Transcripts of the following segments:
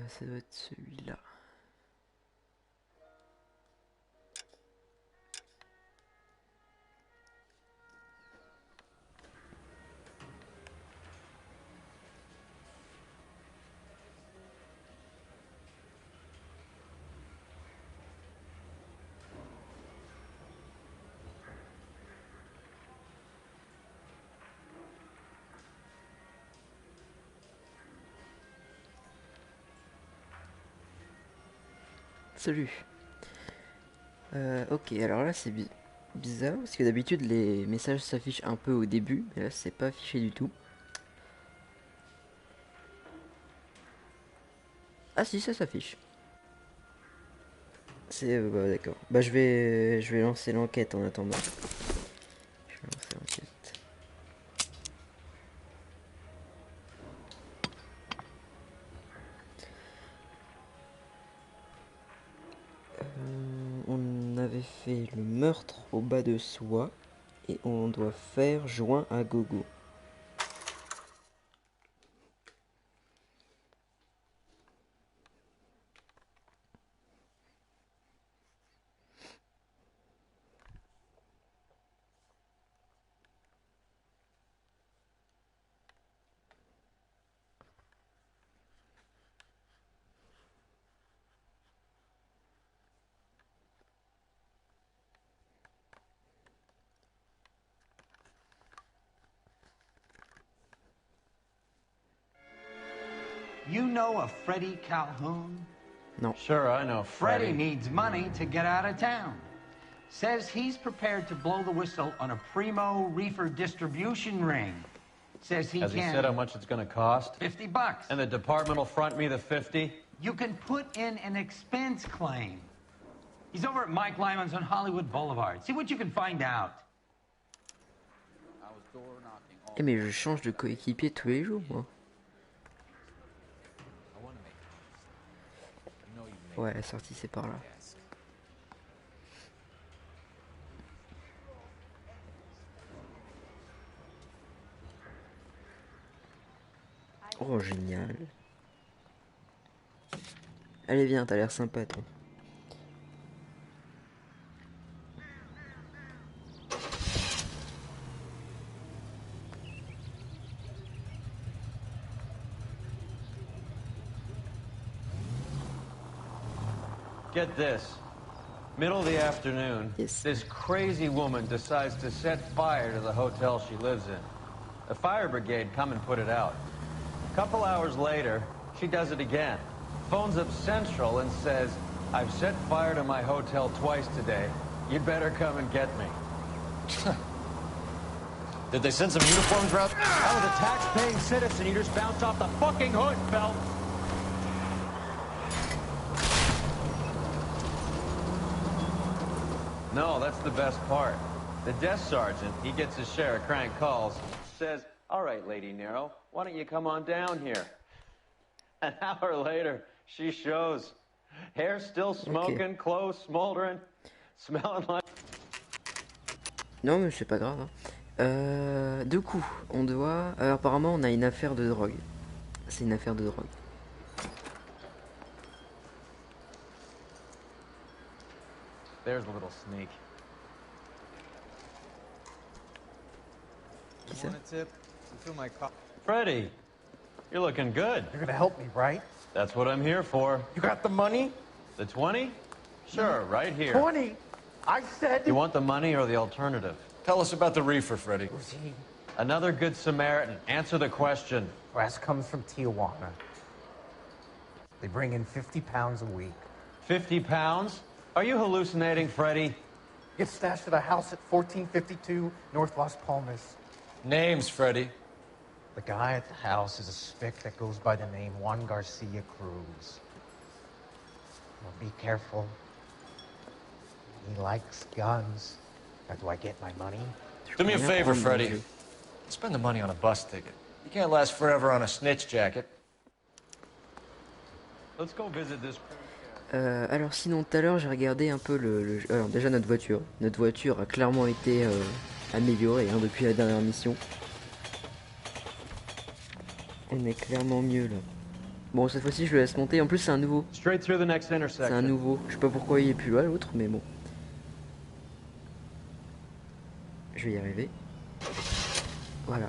Ça doit être celui-là. Salut. Ok, alors là c'est bizarre parce que d'habitude les messages s'affichent un peu au début, mais là c'est pas affiché du tout. Ah si, ça s'affiche. C'est bah, d'accord. Bah je vais lancer l'enquête en attendant. Je vais lancer l'enquête. On avait fait le meurtre au bas de soie et on doit faire joint à gogo. You know a Freddie Calhoun? Non. Sure, I know Freddie needs money to get out of town. Says he's prepared to blow the whistle on a primo reefer distribution ring. Says he Has can... he said how much it's gonna cost? $50. And the department will front me the 50? You can put in an expense claim. He's over at Mike Lyman's on Hollywood Boulevard. See what you can find out. Eh mais je change de coéquipier tous les jours moi. Ouais, la sortie c'est par là. Oh génial. Allez viens, t'as l'air sympa toi. Get this. Middle of the afternoon, Yes. this crazy woman decides to set fire to the hotel she lives in. The fire brigade come and put it out. A couple hours later, she does it again. Phones up Central and says, I've set fire to my hotel twice today. You'd better come and get me. Did they send some uniforms route? I was a tax-paying citizen. You just bounced off the fucking hood, Phelps. No, that's the best part. The desk sergeant, he gets his share of crank calls, says, all right, Lady Nero, why don't you come on down here? An hour later, she shows. Hair still smoking, clothes smoldering, smelling like... Non mais c'est pas grave. Hein. Du coup, on doit... Alors, apparemment on a une affaire de drogue. C'est une affaire de drogue. There's a little sneak. Qui ça? Freddie, you're looking good. You're gonna help me, right? That's what I'm here for. You got the money? The 20? Sure, right here. 20? I said... You want the money or the alternative? Tell us about the reefer, Freddie. Routine. Another good Samaritan. Answer the question. Brass comes from Tijuana. They bring in 50 pounds a week. 50 pounds? Are you hallucinating, Freddie? Gets stashed at a house at 1452 North Las Palmas. Names, Freddie. The guy at the house is a spick that goes by the name Juan Garcia Cruz. Well, be careful. He likes guns. Now, do I get my money? Do me a favor, Freddie. Spend the money on a bus ticket. You can't last forever on a snitch jacket. Let's go visit this... Alors sinon tout à l'heure j'ai regardé un peu alors déjà notre voiture. Notre voiture a clairement été améliorée hein, depuis la dernière mission. On est clairement mieux là. Bon, cette fois-ci, je le laisse monter. En plus, c'est un nouveau. Straight through the next C'est un intersection. nouveau. Je sais pas pourquoi il est plus loin l'autre, mais bon. Je vais y arriver. Voilà.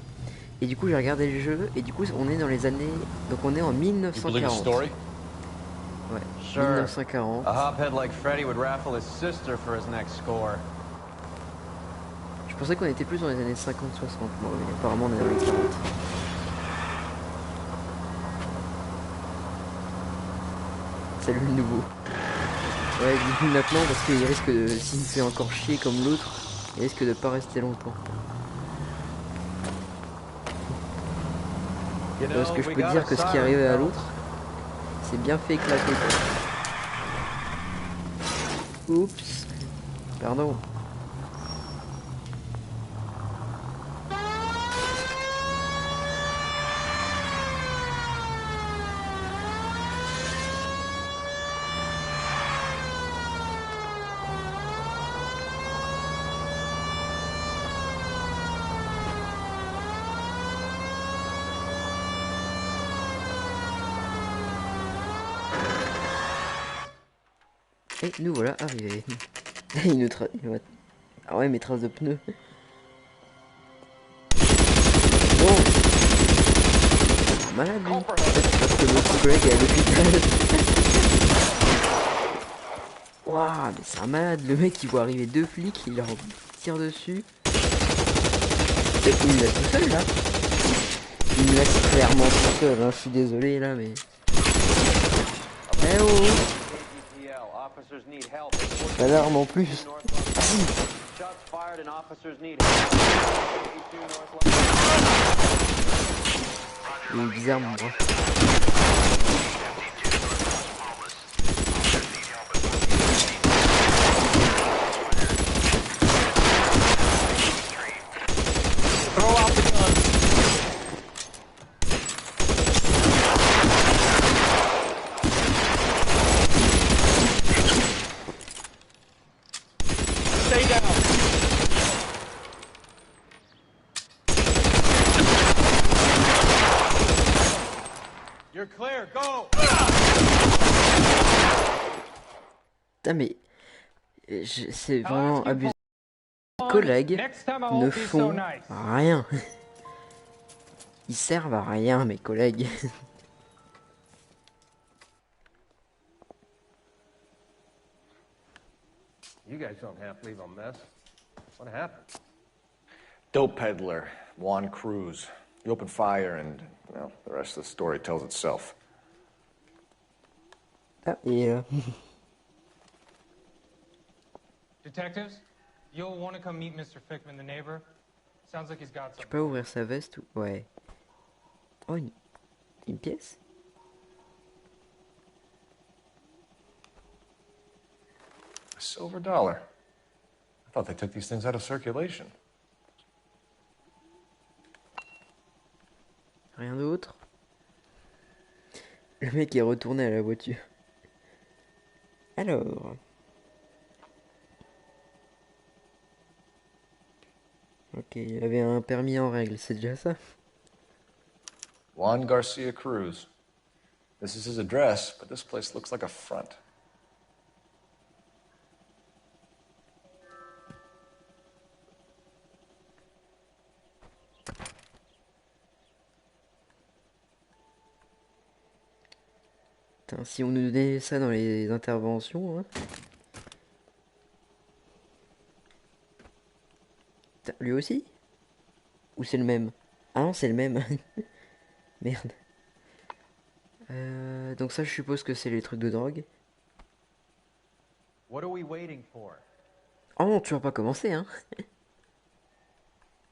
Et du coup, j'ai regardé le jeu, et du coup, on est dans les années... Donc on est en You believe his 1940. story? Ouais, Sure. 1940. A hophead like Freddy would raffle his sister for his next score. Je pensais qu'on était plus dans les années 50-60. Bon, mais apparemment, on est dans les 40. C'est le nouveau. Ouais, dis-le maintenant, parce qu'il risque de... S'il me fait encore chier comme l'autre, il risque de pas rester longtemps. You Parce know, que je we peux got dire a que ce qui siren arrivait à bell. l'autre, c'est bien fait éclater, quoi. Oups. Pardon. Et nous voilà arrivés. Une trace. Ah ouais, mes traces de pneus. Bon. Malade lui. Parce que votre collègue est à l'hôpital. Waouh, mais c'est un malade. Le mec il voit arriver deux flics, il leur tire dessus. Et il me laisse tout seul là. Il me laisse clairement tout seul, hein. Je suis désolé là, mais. Eh oh, Officers need help. pas d'arme en plus. Shots fired and officers need help. Il est bizarre mon bras. Throw out the guns. Stay down. You're clear. Go. Putain mais c'est vraiment abusé. Les collègues ne font rien. Ils servent à rien mes collègues. You guys don't have to leave a mess. What happened? Dope peddler, Juan Cruz. You opened fire and, well, the rest of the story tells itself. Ah, et Detectives, you'll want to come meet Mr. Fickman, the neighbor. Sounds like he's got tu something. peux ouvrir sa veste ou... Ouais. Oh, une pièce. A silver dollar. I thought they took these things out of circulation. Rien d'autre. Le mec est retourné à la voiture. Alors. Ok, il avait un permis en règle, c'est déjà ça. Juan Garcia Cruz. This is his address, but this place looks like a front. Putain, si on nous donnait ça dans les interventions, hein. Putain, lui aussi? Ou c'est le même? Ah non, c'est le même. Merde. Donc ça, je suppose que c'est les trucs de drogue. What are we waiting for? Oh non, tu vas pas commencer, hein.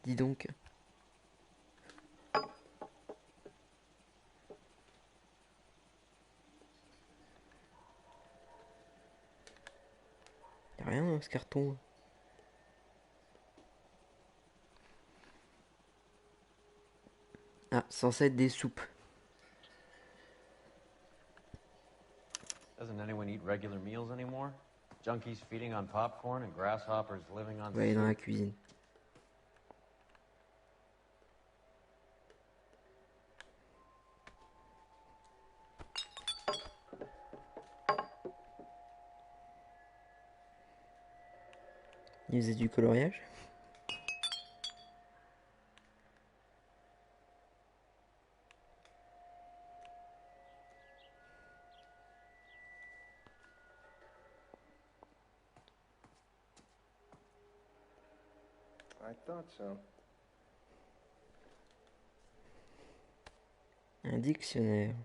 Dis donc. Y'a rien dans ce carton. Ah, censé être des soupes. Doesn't anyone eat regular meals anymore? Junkies feeding on popcorn and grasshoppers living on On va aller dans la soup. cuisine. Il faisait du coloriage. I thought so. Un dictionnaire.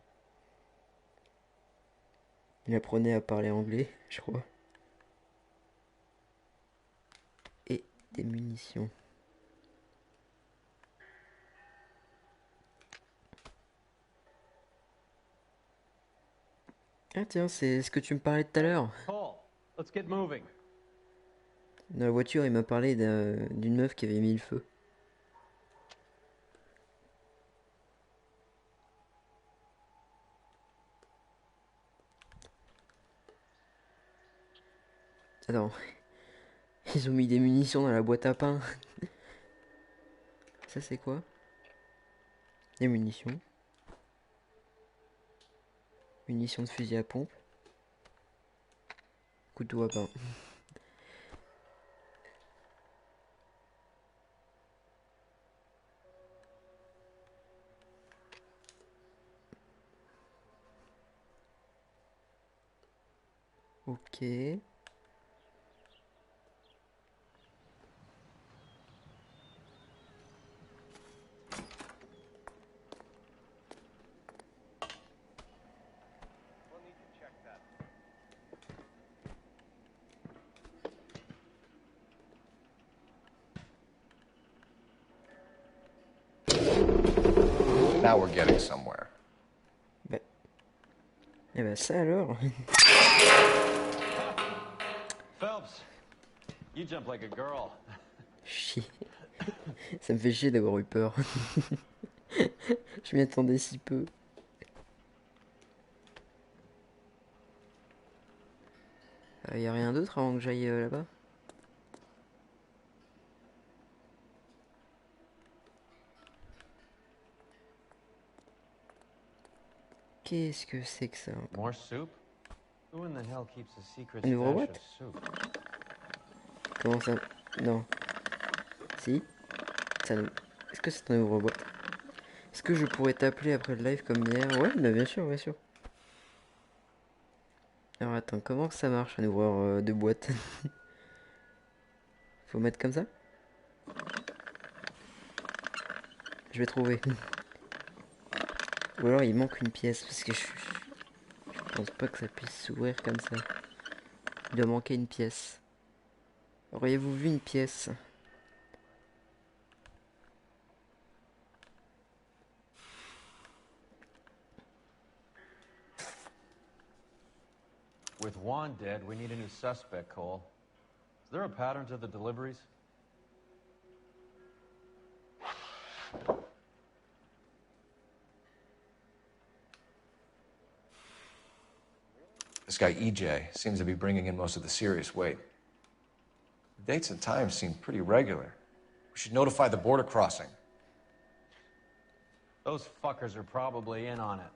Il apprenait à parler anglais, je crois. Et des munitions. Ah tiens, c'est ce que tu me parlais tout à l'heure. Cole, let's get moving. Dans la voiture, il m'a parlé d'une meuf qui avait mis le feu. Attends. Ils ont mis des munitions dans la boîte à pain. Ça c'est quoi? Des munitions. Munitions de fusil à pompe. Couteau à pain. Ok. Now we're getting somewhere. Bah. Et bah ça alors. Phelps, you jump like a girl. Chier. Ça me fait chier d'avoir eu peur. Je m'y attendais si peu. Y a rien d'autre avant que j'aille là-bas? Qu'est-ce que c'est que ça encore? More soup? Who in the hell keeps a secret Un ouvre stash boîte? of soup? Comment ça? Non. Si? Ça nous- Est-ce que c'est un ouvre-boîte? Est-ce que je pourrais t'appeler après le live comme hier? Ouais, bah bien sûr, bien sûr. Alors attends, comment ça marche un ouvreur de boîte? Faut mettre comme ça? Je vais trouver. Ou alors il manque une pièce parce que je pense pas que ça puisse s'ouvrir comme ça. Il doit manquer une pièce. Auriez-vous vu une pièce? With Juan dead, we need a new suspect, Cole. Is there a pattern to the deliveries? This guy EJ seems to be bringing in most of the serious weight. The dates and times seem pretty regular. We should notify the border crossing. Those fuckers are probably in on it.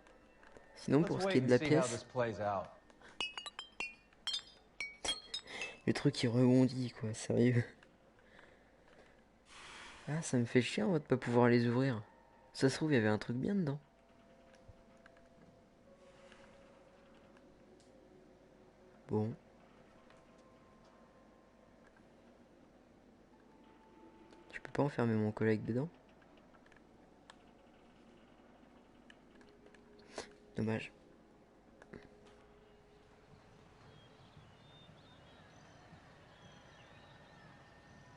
Sinon pour Let's ce qui est wait de and la see how this pièce, plays out. le truc il rebondit quoi, sérieux. Ah ça me fait chier moi de pas pouvoir les ouvrir. Ça se trouve il y avait un truc bien dedans. Bon. Je peux pas enfermer mon collègue dedans. Dommage.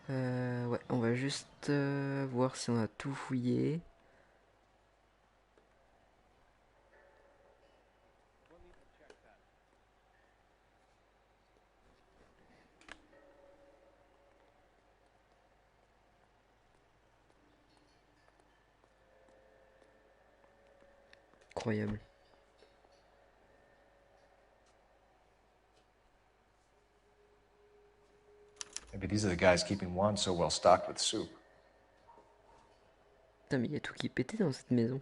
Ouais, on va juste voir si on a tout fouillé. Incroyable. Maybe these are the guys keeping Juan so well stocked with soup. Putain mais il y a tout qui pétait dans cette maison.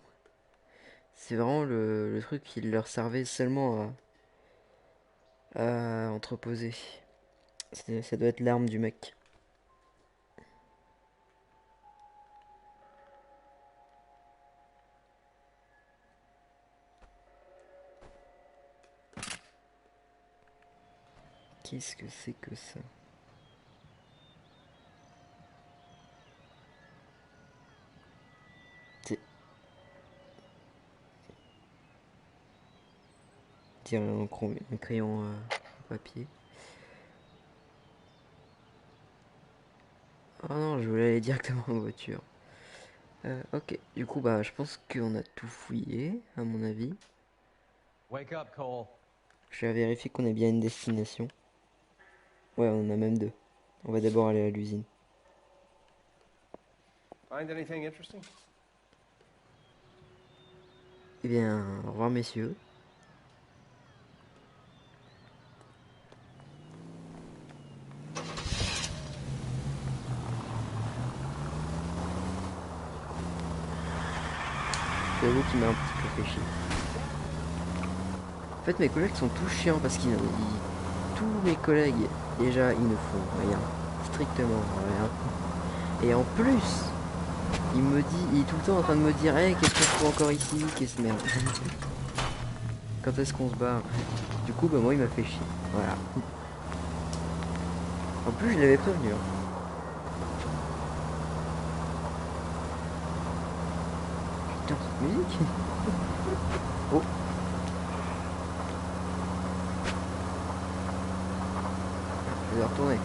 C'est vraiment le truc qui leur servait seulement à entreposer. Ça doit être l'arme du mec. Qu'est-ce que c'est que ça? C'est... Tiens, un crayon papier. Oh non, je voulais aller directement en voiture. Ok, du coup, bah, je pense qu'on a tout fouillé, à mon avis. Wake up, Cole. Je vais vérifier qu'on ait bien une destination. Ouais, on en a même deux. On va d'abord aller à l'usine. Find anything interesting? Eh bien, au revoir messieurs. C'est vous qui m'a un petit peu fait chier. En fait, mes collègues sont tous chiants parce tous mes collègues, déjà, ils ne font rien. Strictement rien. Et en plus, il est tout le temps en train de me dire, hey, qu'est-ce qu'on fout encore ici? Qu'est-ce merde? Quand est-ce qu'on se barre? Du coup, bah, moi, il m'a fait chier. Voilà. En plus, je l'avais prévenu. Hein. Putain, cette musique. Oh. Je vais retourner.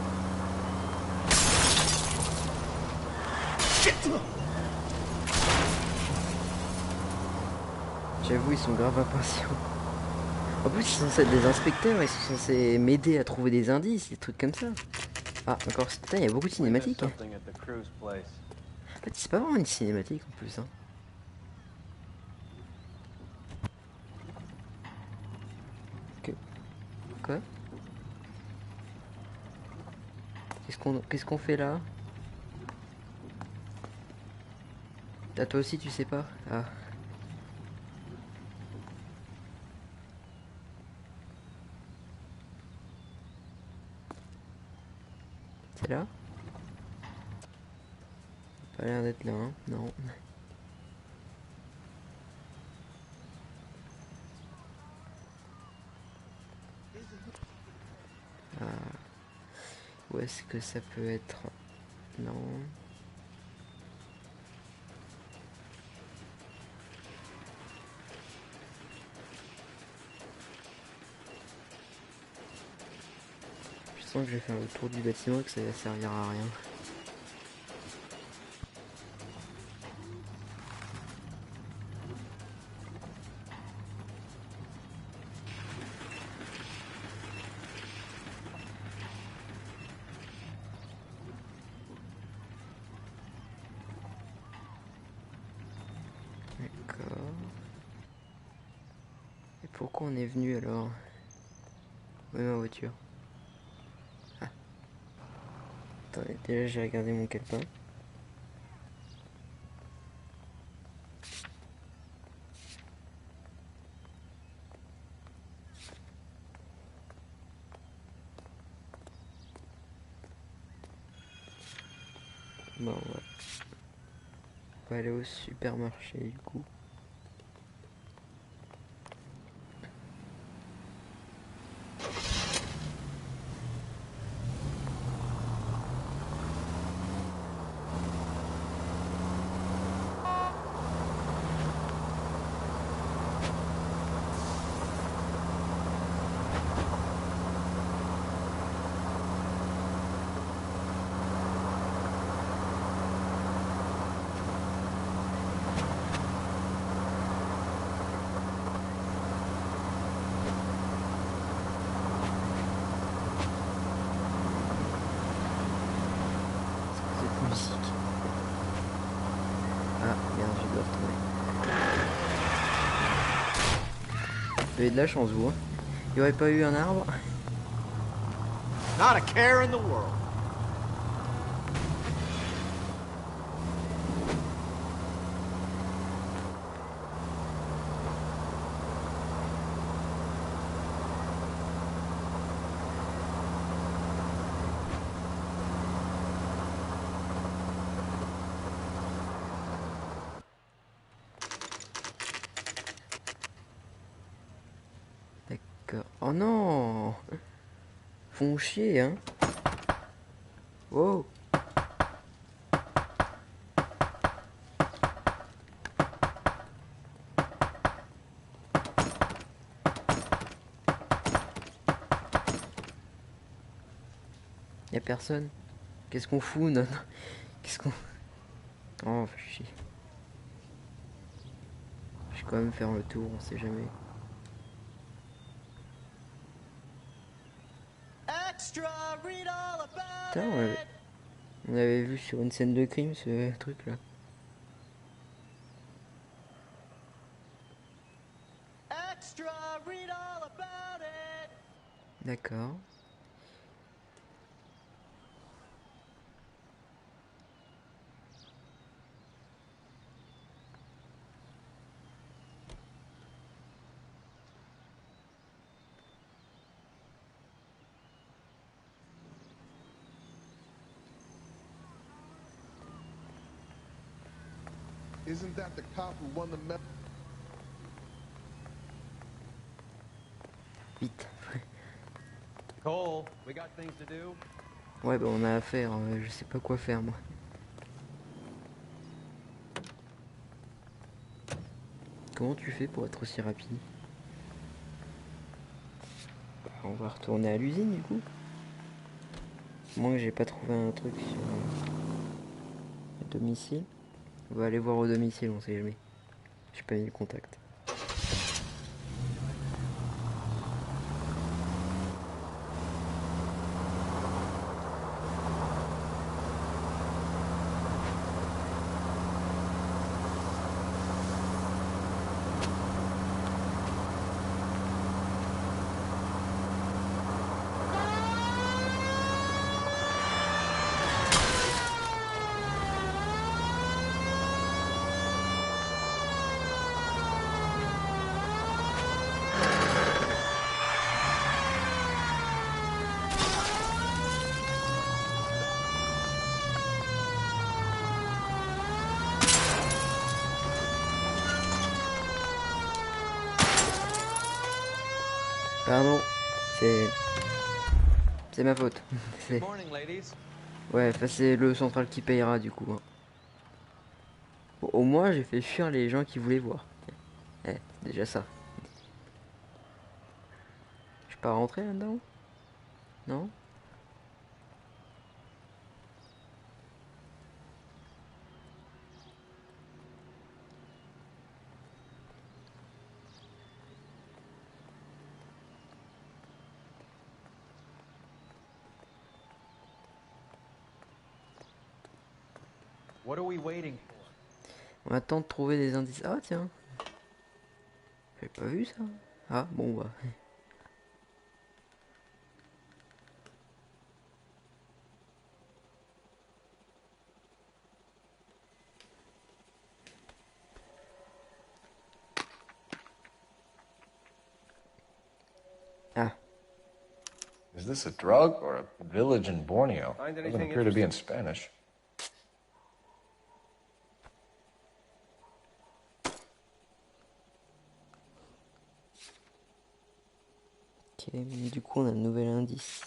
J'avoue, ils sont grave impatients. En plus, ils sont censés être des inspecteurs, ils sont censés m'aider à trouver des indices, des trucs comme ça. Ah, encore, putain, il y a beaucoup de cinématiques. Hein. En fait, c'est pas vraiment une cinématique en plus. Hein. Que... Quoi? Qu'est-ce qu'on fait là? Ah, toi aussi, tu sais pas? Ah. C'est là? Pas l'air d'être là, hein? Non. Ah. Où est-ce que ça peut être? Non. Je sens que je vais faire le tour du bâtiment et que ça va servir à rien. D'accord. Et pourquoi on est venu alors? Oui, ma voiture. Ah. Attendez, déjà j'ai regardé mon calepin. Bon, on va aller au supermarché du coup. Cette musique. Ah merde, je dois retourner. Vous avez de la chance vous, hein. Il n'y aurait pas eu un arbre? Not a care in the world. D'accord. Oh non! font chier, hein. Wow. Y'a personne. Qu'est-ce qu'on fout, non? Qu'est-ce qu'on... Oh, fait chier. Je vais quand même faire le tour, on sait jamais. Putain, on avait vu sur une scène de crime ce truc là. D'accord. Isn't that the cop who won the medal? Vite. Cole, we got things to do. Ouais, bah on a affaire, je sais pas quoi faire moi. Comment tu fais pour être aussi rapide? On va retourner à l'usine du coup. Moi j'ai pas trouvé un truc sur le domicile. On va aller voir au domicile, on sait jamais. J'ai pas mis le contact. Pardon, c'est ma faute. Good morning, ladies. Ouais, enfin, c'est le central qui payera du coup. Hein. Bon, au moins j'ai fait fuir les gens qui voulaient voir. C'est déjà ça. Je peux pas rentrer là-dedans? Non? What are we waiting for? On attend de trouver des indices. Ah tiens. J'avais pas vu ça. Ah bon bah. Ah. Is this a drug or a village in Borneo? Find Doesn't anything appear to be in interesting? Spanish. Ok, mais du coup on a un nouvel indice.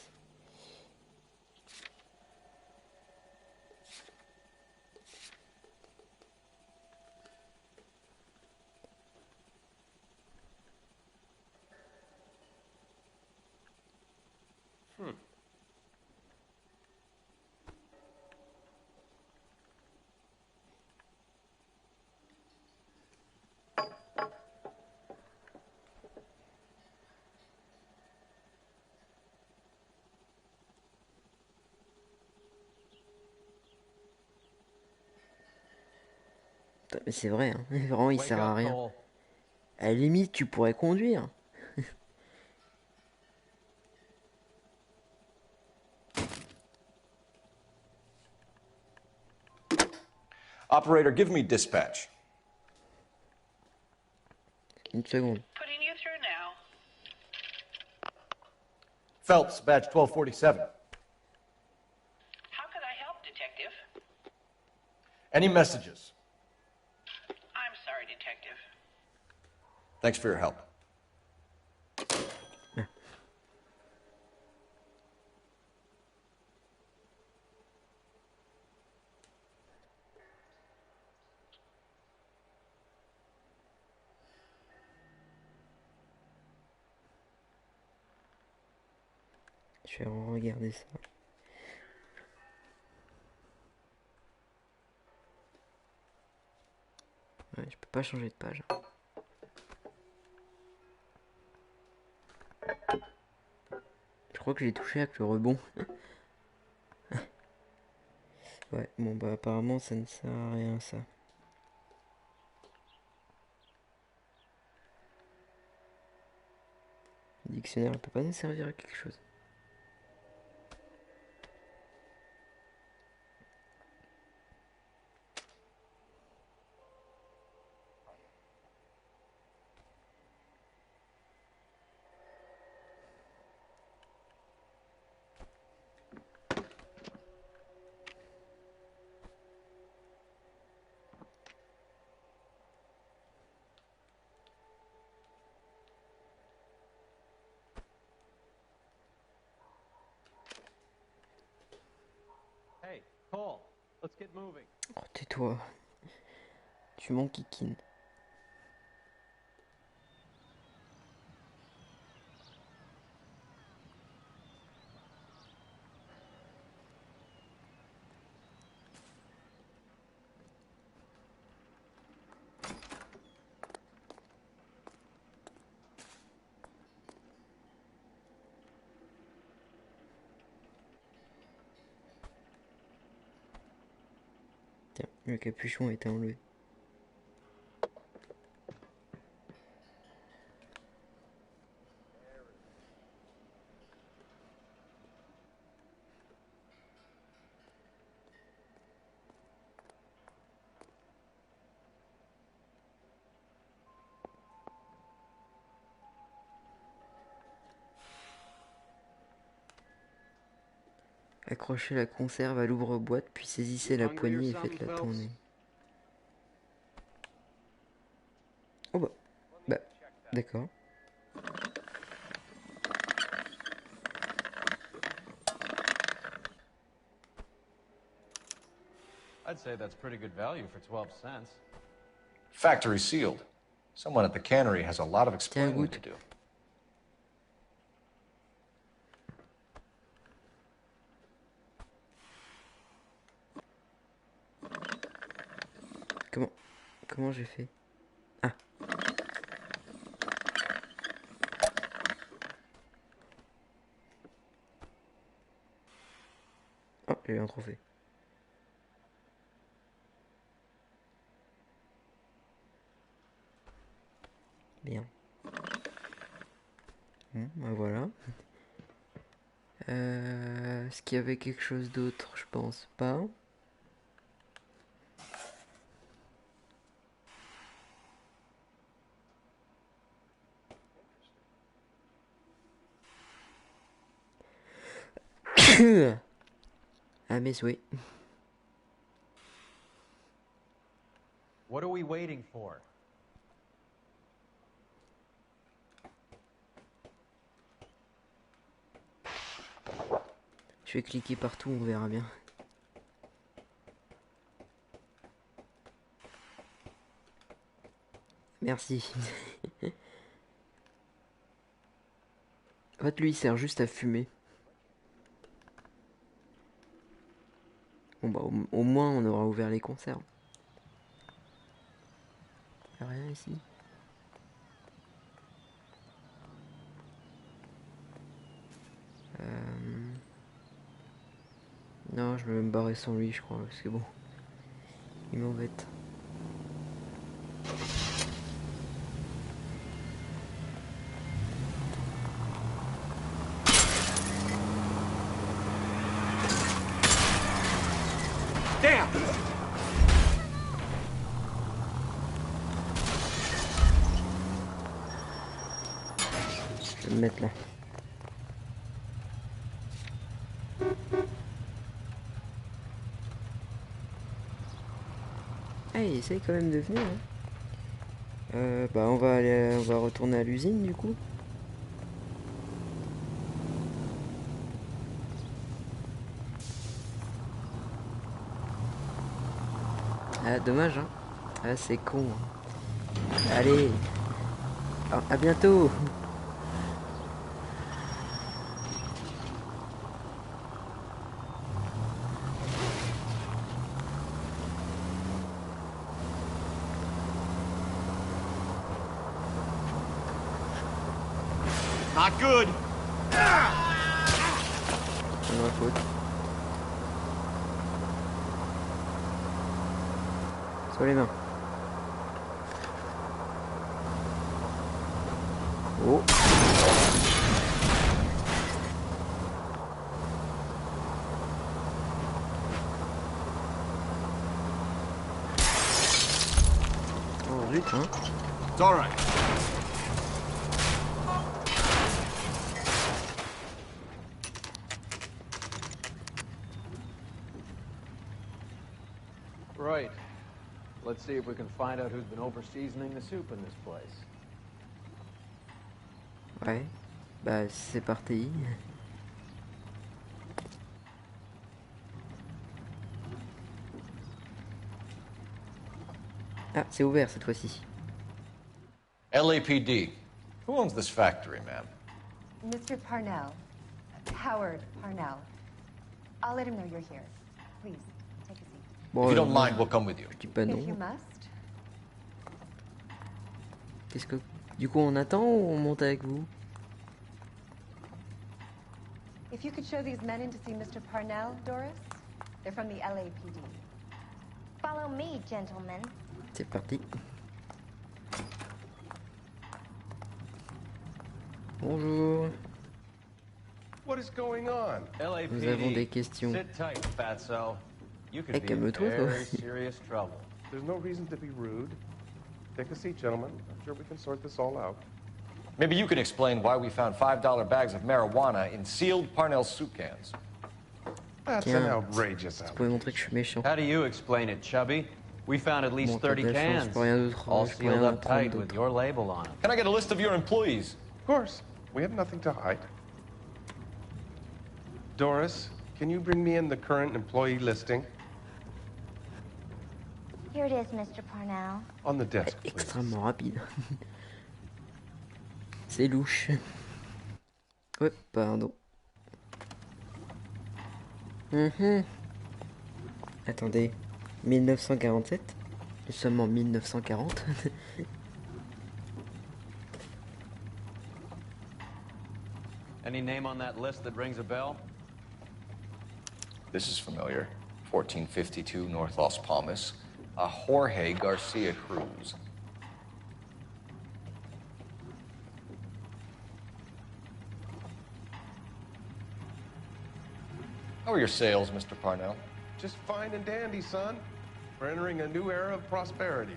Putain, mais c'est vrai, hein. Vraiment il Wake sert à up, rien. Cole. À la limite tu pourrais conduire. Operator, give me dispatch. Une seconde. Putting you through now. Phelps, badge 1247. How could I help, Detective? Any messages? I'm sorry, Detective. Thanks for your help. Je vais regarder ça. Ouais, je peux pas changer de page. Je crois que j'ai touché avec le rebond. Ouais, bon bah apparemment ça ne sert à rien ça. Le dictionnaire ne peut pas nous servir à quelque chose. Hey, Cole, let's get moving. Oh tais-toi. Tu m'enquiquines. Tiens, le capuchon a été enlevé. Accrochez la conserve à l'ouvre-boîte, puis saisissez la poignée et faites-la tourner. Oh bah, d'accord. I'd say that's pretty good value for 12 cents. Factory sealed. Someone at the cannery has a lot of Tiens, explaining goûte. to do. Comment j'ai fait? Ah. Oh, j'ai eu un trophée. Bien. Bon, bah voilà. Est-ce qu'il y avait quelque chose d'autre? Je pense pas. Ah mais oui. What are we waiting for? Je vais cliquer partout, on verra bien. Merci. En fait, lui, il sert juste à fumer. Bon bah, au moins, on aura ouvert les conserves. Y'a rien ici. Non, je vais me barrer sans lui, je crois, parce que bon, il m'embête. Damn! Je vais me mettre là. Ah, il essaye quand même de venir. Hein. Bah on va retourner à l'usine du coup. Ah dommage hein. Ah c'est con. Hein. Allez. À bientôt. Not good. C'est ma faute. Sur les mains. Oh. Oh zut, hein. It's all right. Right. Let's see if we can find out who's been over-seasoning the soup in this place. Ouais. Bah c'est parti. Ah, c'est ouvert cette fois-ci. LAPD. Who owns this factory, ma'am? Mr. Parnell. Howard Parnell. I'll let him know you're here. Please, take a seat. Bon, If you don't mind, we'll come with you. je dis pas If you non. must. Qu'est-ce que... Du coup on attend ou on monte avec vous? If you could show these men in to see Mr. Parnell, Doris. They're from the LAPD. Follow me, gentlemen. C'est parti. Bonjour. What is going on? LAPD. Nous avons des questions. Sit tight, fatso. You could Eh, be in calme-toi, toi very aussi. serious trouble. There's no reason to be rude. Take a seat, gentlemen. I'm sure we can sort this all out. Maybe you can explain why we found $5 bags of marijuana in sealed Parnell soup cans. That's an outrageous Vous pouvez montrer que je suis méchant. How do you explain it, Chubby? We found at least Bon, t'as 30 de la chance, cans, pour rien d'autre, all je peux sealed rien up prendre tight d'autre. with your label on them. Can I get a list of your employees? Of course. We have nothing to hide. Doris, can you bring me in the current employee listing? Here it is, Mr. Parnell. On the desk, please. Extrêmement rapide. C'est louche. Ouais, pardon. Attendez, 1947? Nous sommes en 1940. Any name on that list that rings a bell? This is familiar. 1452 North Las Palmas. A Jorge Garcia Cruz. How are your sales, Mr. Parnell? Just fine and dandy, son. We're entering a new era of prosperity.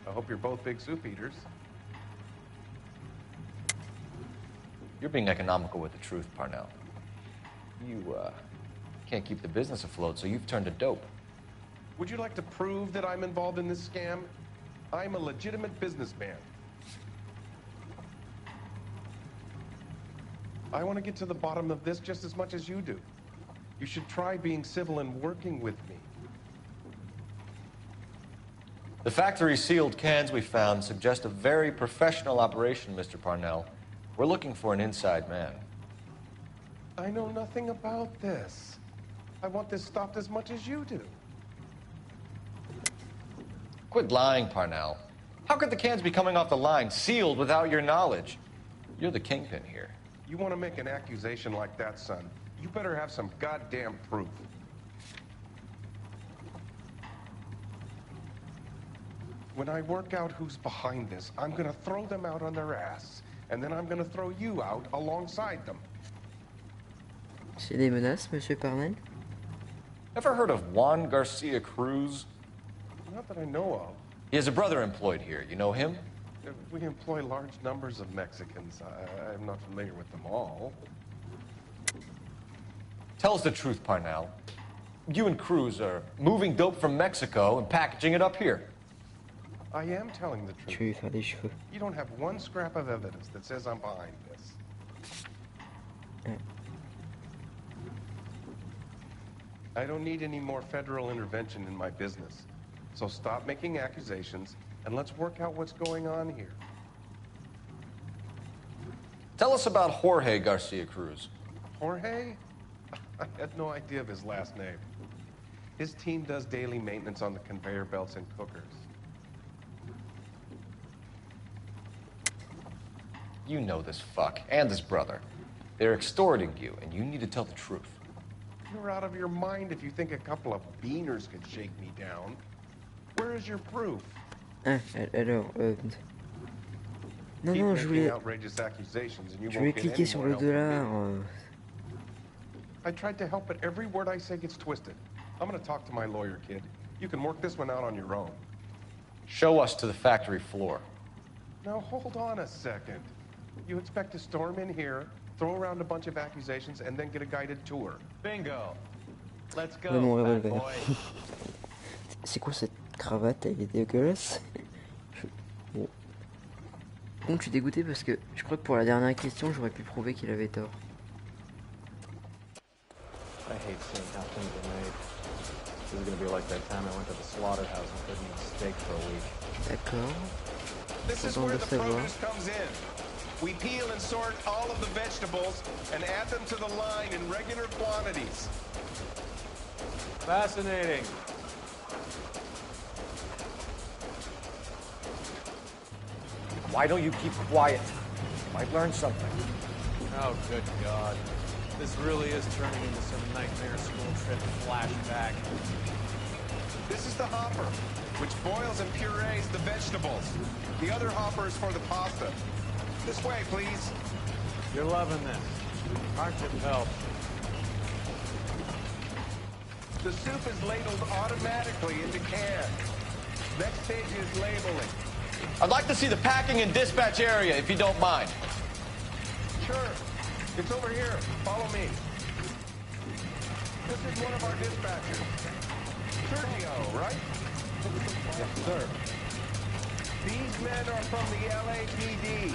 I hope you're both big soup eaters. You're being economical with the truth, Parnell. You, can't keep the business afloat, so you've turned to dope. Would you like to prove that I'm involved in this scam? I'm a legitimate businessman. I want to get to the bottom of this just as much as you do. You should try being civil and working with me. The factory sealed cans we found suggest a very professional operation, Mr. Parnell. We're looking for an inside man. I know nothing about this. I want this stopped as much as you do. Quit lying, Parnell. How could the cans be coming off the line, sealed without your knowledge? You're the kingpin here. You want to make an accusation like that, son? You better have some goddamn proof. When I work out who's behind this, I'm gonna throw them out on their ass. And then I'm gonna throw you out alongside them. C'est des menaces, Monsieur Parnell? Ever heard of Juan Garcia Cruz? Not that I know of. He has a brother employed here. You know him? We employ large numbers of Mexicans. I'm not familiar with them all. Tell us the truth, Parnell. You and Cruz are moving dope from Mexico and packaging it up here. I am telling the Je truth. vais lui faire des cheveux. You don't have one scrap of evidence that says I'm behind this. I don't need any more federal intervention in my business. So stop making accusations and let's work out what's going on here. Tell us about Jorge Garcia Cruz. Jorge? I had no idea of his last name. His team does daily maintenance on the conveyor belts and cookers. You know this fuck, and his brother. They're extorting you, and you need to tell the truth. You're out of your mind if you think a couple of beaners could shake me down. Where is your proof? Alors, non, Keep non, making je voulais outrageous accusations and you cliquer won't get sur any le more help dollar. from me. I tried to help, but every word I say gets twisted. I'm gonna talk to my lawyer, kid. You can work this one out on your own. Show us to the factory floor. Now, hold on a second. You expect to storm in here, throw around a bunch of accusations, and then get a guided tour. Bingo. Let's go, Ouais, mon fat revolver. boy. C'est quoi cette cravate? Elle est dégueulasse. Bon. Donc je suis dégoûté parce que je crois que pour la dernière question j'aurais pu prouver qu'il avait tort. I hate seeing how things are made. This is gonna be like that time I went to the slaughterhouse and couldn't eat steak for a week. D'accord. This is where the produce comes in. We peel and sort all of the vegetables and add them to the line in regular quantities. Fascinating. Why don't you keep quiet? Might learn something. Oh, good God. This really is turning into some nightmare school trip flashback. This is the hopper, which boils and purees the vegetables. The other hopper is for the pasta. This way, please. You're loving this, aren't you, Phelps? The soup is ladled automatically into cans. Next stage is labeling. I'd like to see the packing and dispatch area, if you don't mind. Sure. It's over here. Follow me. This is one of our dispatchers. Sergio, right? Yes, sir. These men are from the LAPD.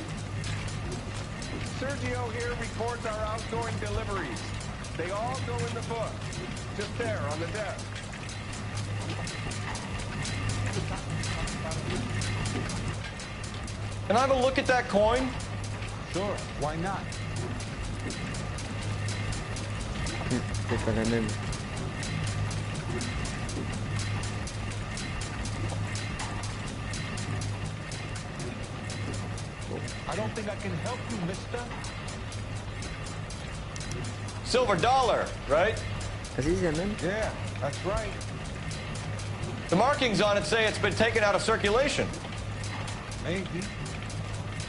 Sergio here records our outgoing deliveries. They all go in the book. Just there on the desk. Can I have a look at that coin? Sure, why not? C'est pas la même. I don't think I can help you, mister. Silver dollar, right? Ah si, c'est la même? Yeah, that's right. The markings on it say it's been taken out of circulation. Maybe.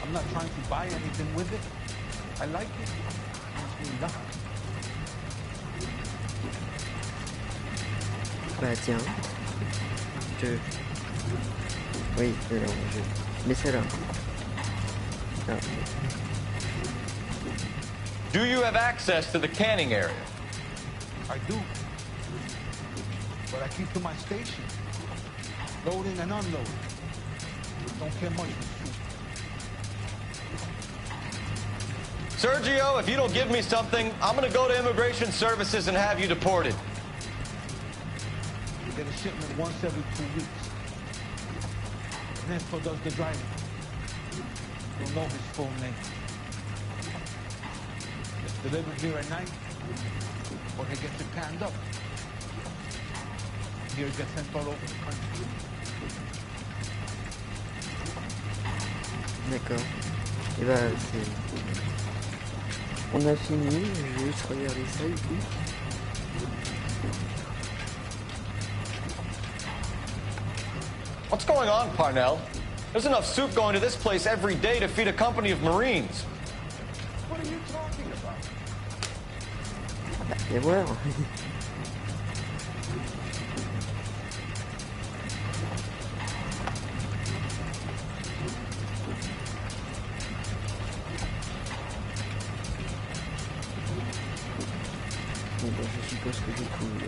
I'm not trying to buy anything with it. I like it. Gives me luck. Bah tiens. Oui, alors je... Mais celle-là. Ah. Do you have access to the canning area? I do. But I keep to my station. Loading and unloading. Don't care much for soup. Sergio, if you don't give me something, I'm gonna go to Immigration Services and have you deported. You get a shipment once every 2 weeks. Nestor does the driving. You'll know his full name. It's delivered here at night, or he gets it canned up. Here it gets sent all over the country. D'accord. Et bah c'est... On a fini, je vais juste regarder ça du coup. What's going on, Parnell? There's enough soup going to this place every day to feed a company of Marines. What are you talking about? Bah, viens voir. Bon bah je suppose que j'ai trouvé.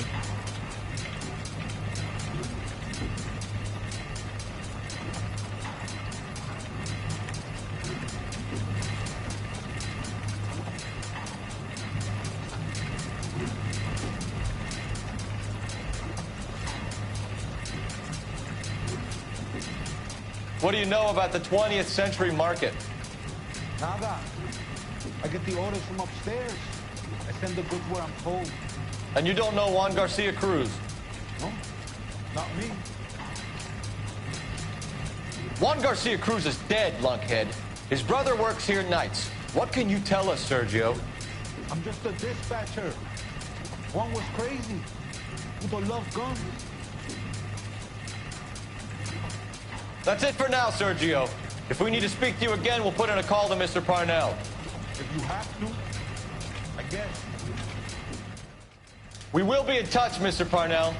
What do you know about the 20th century market? Nada. I get the orders from upstairs. I send the goods where I'm told. And you don't know Juan Garcia Cruz? No, not me. Juan Garcia Cruz is dead, lunkhead. His brother works here nights. What can you tell us, Sergio? I'm just a dispatcher. One was crazy. People love guns. That's it for now, Sergio. If we need to speak to you again, we'll put in a call to Mr. Parnell. If you have to, I guess. We will be in touch, Mr. Parnell.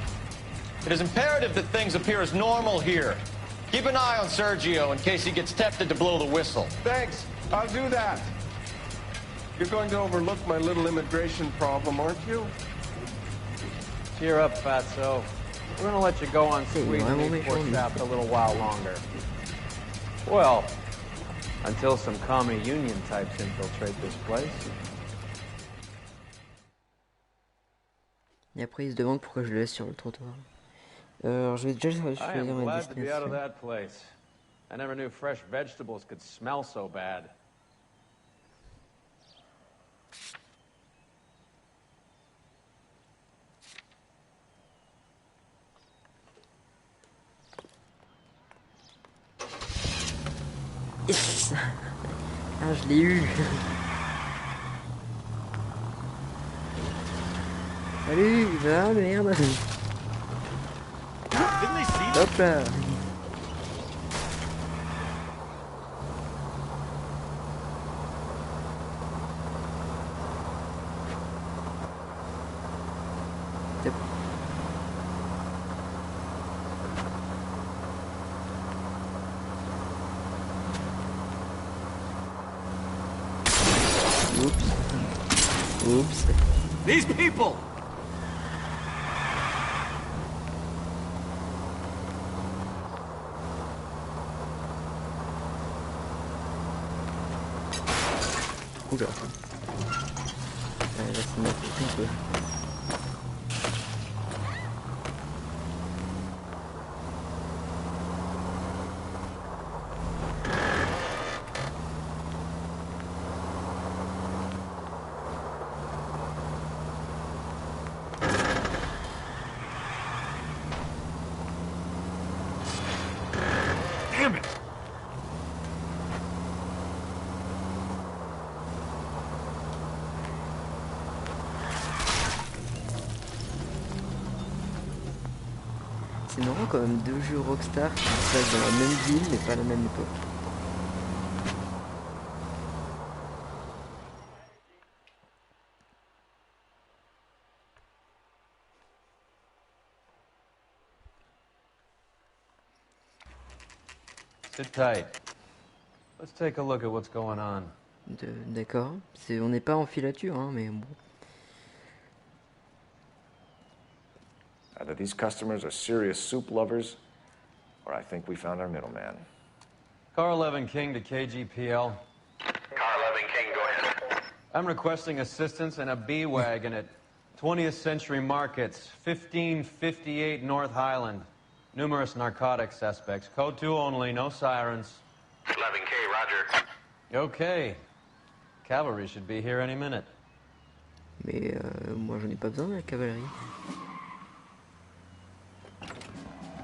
It is imperative that things appear as normal here. Keep an eye on Sergio in case he gets tempted to blow the whistle. Thanks. I'll do that. You're going to overlook my little immigration problem, aren't you? Cheer up, Fatso. We're gonna let you go on squeezing these poor chaps a little while longer. Well, until some commie union types infiltrate this place. Et après il se demande pourquoi je le laisse sur le trottoir. Alors je vais déjà choisir I am ma glad to be out of destination. that place. I never knew fresh vegetables could smell so bad. Yes. Ah, je l'ai eu. Salut, va, merde. Hop là. Oups. These people! Oula. Là, c'est n'importe quoi. Damn it! C'est marrant quand même, deux jeux Rockstar qui se passent dans la même ville mais pas à la même époque. Sit tight. Let's take a look at what's going on. D'accord, on n'est pas en filature, hein, mais bon. Either these customers are serious soup lovers, or I think we found our middleman. Car 11 King to KGPL. Car 11 King, go ahead. I'm requesting assistance in a B-Wagon at 20th Century Markets, 1558 North Highland. Numerous narcotic suspects. Code 2 only, no sirens. 11K, roger. Okay. Cavalry should be here any minute. Mais moi j'en ai pas besoin de la cavalerie.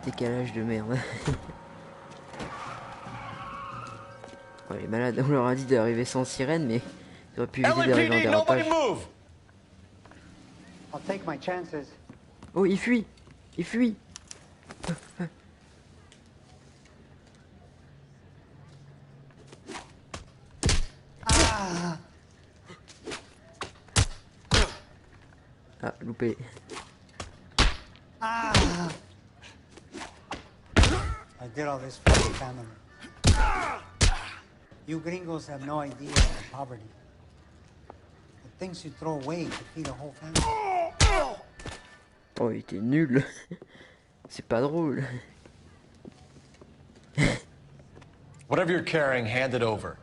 Décalage de merde. Oh, les malades, on leur a dit d'arriver sans sirène, mais ils auraient pu éviter d'arriver en dérapage. I'll take my chances. Oh, il fuit! Il fuit! Ah, loupé. I did all this for the family. You gringos have no idea of the poverty. The things you throw away to feed a whole family. Oh, il était nul. C'est pas drôle. Whatever you're carrying, hand it over.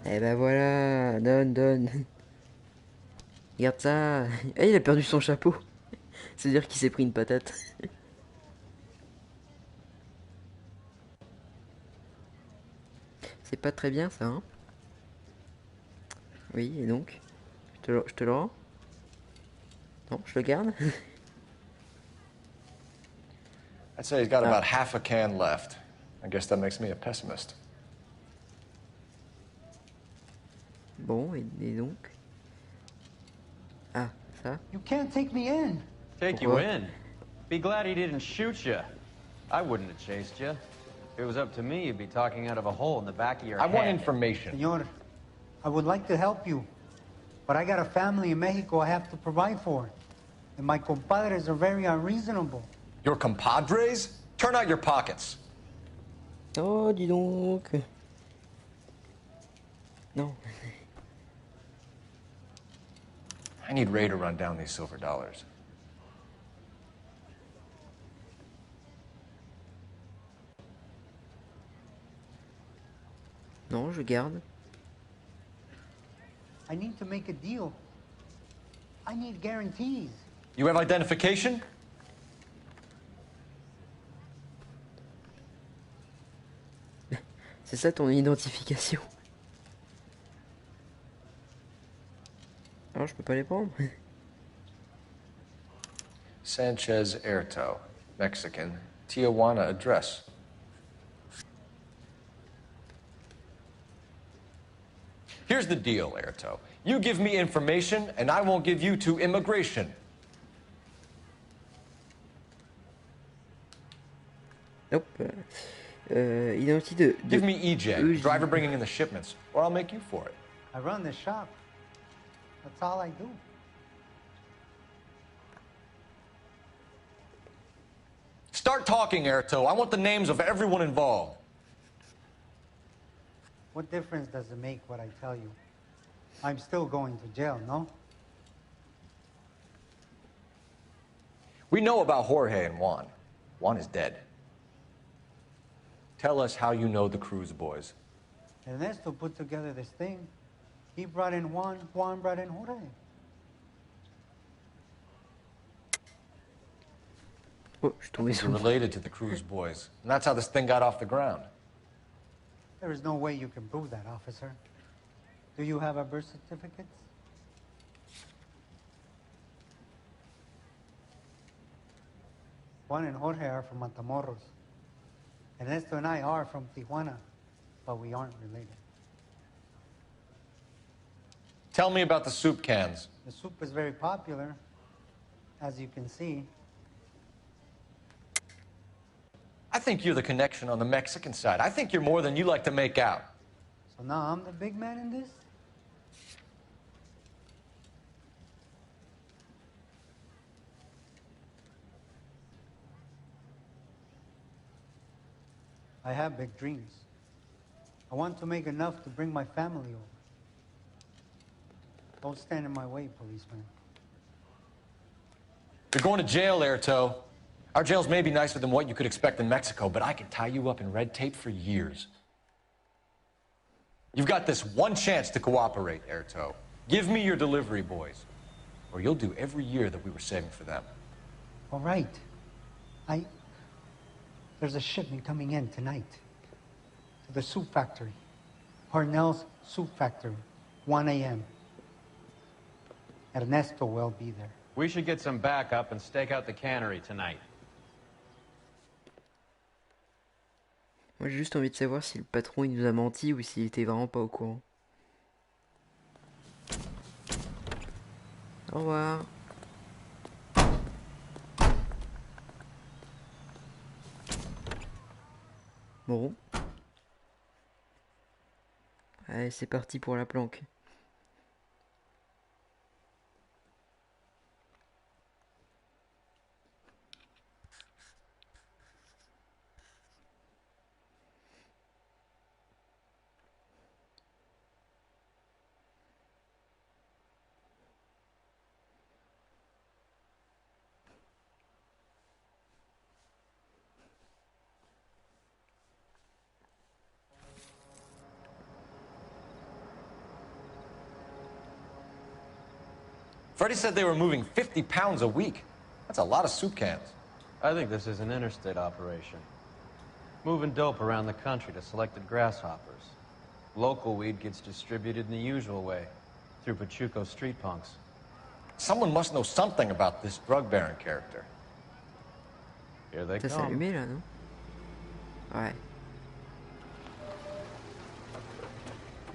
Eh ben voilà, donne. Regarde ça. Eh, il a perdu son chapeau. C'est-à-dire qu'il s'est pris une patate. C'est pas très bien ça, hein? Oui, et donc? Je te le rends? Non, je le garde? I'd say he's got about half a can left. I guess that makes me a pessimist. Bon, et donc? Ah, ça? You can't take me in. Take you in? Be glad he didn't shoot you. I wouldn't have chased you. If it was up to me, you'd be talking out of a hole in the back of your head. I want information. Senor, I would like to help you, but I got a family in Mexico I have to provide for. And my compadres are very unreasonable. Your compadres? Turn out your pockets. Oh, dis donc. Non. I need Ray to run down these silver dollars. Non, je garde. I need to make a deal. I need guarantees. You have identification? C'est ça ton identification. Alors je peux pas les prendre. Sanchez Erto, Mexican, Tijuana address. Here's the deal, Erto. You give me information, and I won't give you to immigration. Nope. Identité de... Give me EJ, driver bringing in the shipments, or I'll make you for it. I run the shop. That's all I do. Start talking, Erto. I want the names of everyone involved. What difference does it make what I tell you? I'm still going to jail, no? We know about Jorge and Juan. Juan is dead. Tell us how you know the Cruz boys. Ernesto put together this thing. He brought in Juan, Juan brought in Jorge. Oh, je suis tombé You're related to the Cruz boys, and that's how this thing got off the ground. There is no way you can prove that, officer. Do you have our birth certificates? Juan and Jorge are from Matamoros. Ernesto and I are from Tijuana, but we aren't related. Tell me about the soup cans. The soup is very popular, as you can see. I think you're the connection on the Mexican side. I think you're more than you like to make out. So now I'm the big man in this? I have big dreams. I want to make enough to bring my family over. Don't stand in my way, policeman. You're going to jail, Erto. Our jails may be nicer than what you could expect in Mexico, but I can tie you up in red tape for years. You've got this one chance to cooperate, Erto. Give me your delivery boys, or you'll do every year that we were saving for them. All right. There's a shipment coming in tonight to the soup factory. Parnell's Soup Factory, 1 a.m. Ernesto will be there. We should get some backup and stake out the cannery tonight. Moi j'ai juste envie de savoir si le patron il nous a menti ou s'il était vraiment pas au courant. Au revoir. Bon. Allez, c'est parti pour la planque. Freddie said they were moving 50 pounds a week. That's a lot of soup cans. I think this is an interstate operation. Moving dope around the country to selected grasshoppers. Local weed gets distributed in the usual way, through Pachuco street punks. Someone must know something about this drug baron character. Here they Ça s'est come. allumé là, non? Ouais.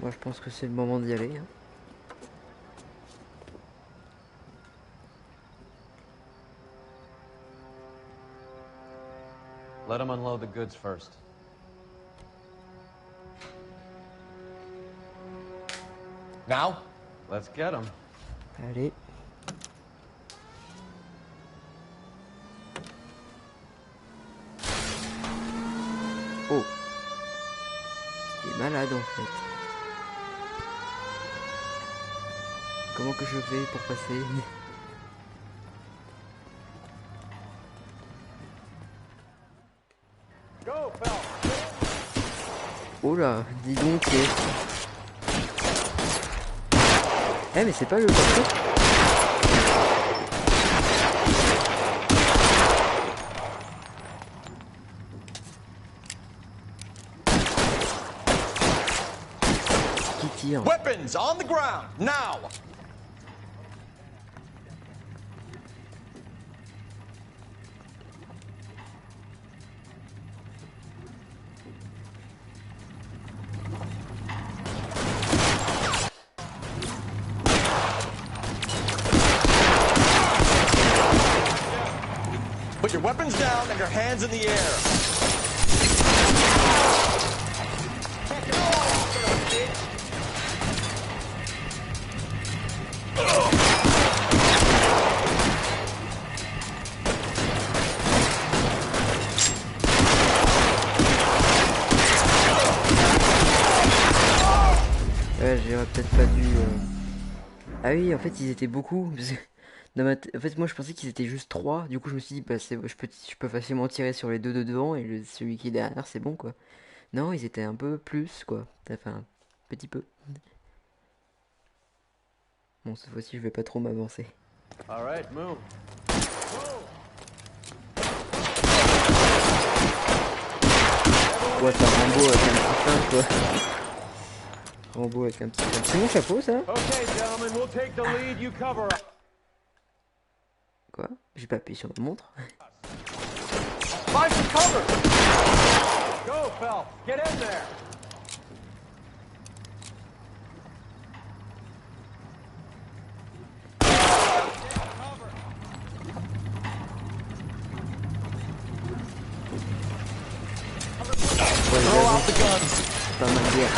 Moi je pense que c'est le moment d'y aller. Hein. Let him unload the goods first. Now? Let's get him. Allez. Oh. C'était malade en fait. Comment que je fais pour passer? Oh là, dis donc. Eh mais c'est pas le parfait. Qui tire? Weapons on the ground, now! Put your weapons down and your hands in the air. Ouais, j'aurais peut-être pas dû... Ah oui, en fait, ils étaient beaucoup. En fait, moi, je pensais qu'ils étaient juste 3. Du coup, je me suis dit, bah, je peux facilement tirer sur les deux de devant et celui qui est derrière, c'est bon, quoi. Non, ils étaient un peu plus, quoi. Enfin, un petit peu. Bon, cette fois-ci, je vais pas trop m'avancer. All right, move. Ouais, c'est un Rambo avec un petit fin, quoi. Rambo avec un petit fin. C'est mon chapeau, ça? Okay, gentlemen, we'll take the lead, you cover up. Quoi? J'ai pas appuyé sur ma montre. Find some cover! Go, Phelps, get in there! Throw out the guns! Pas mal bien.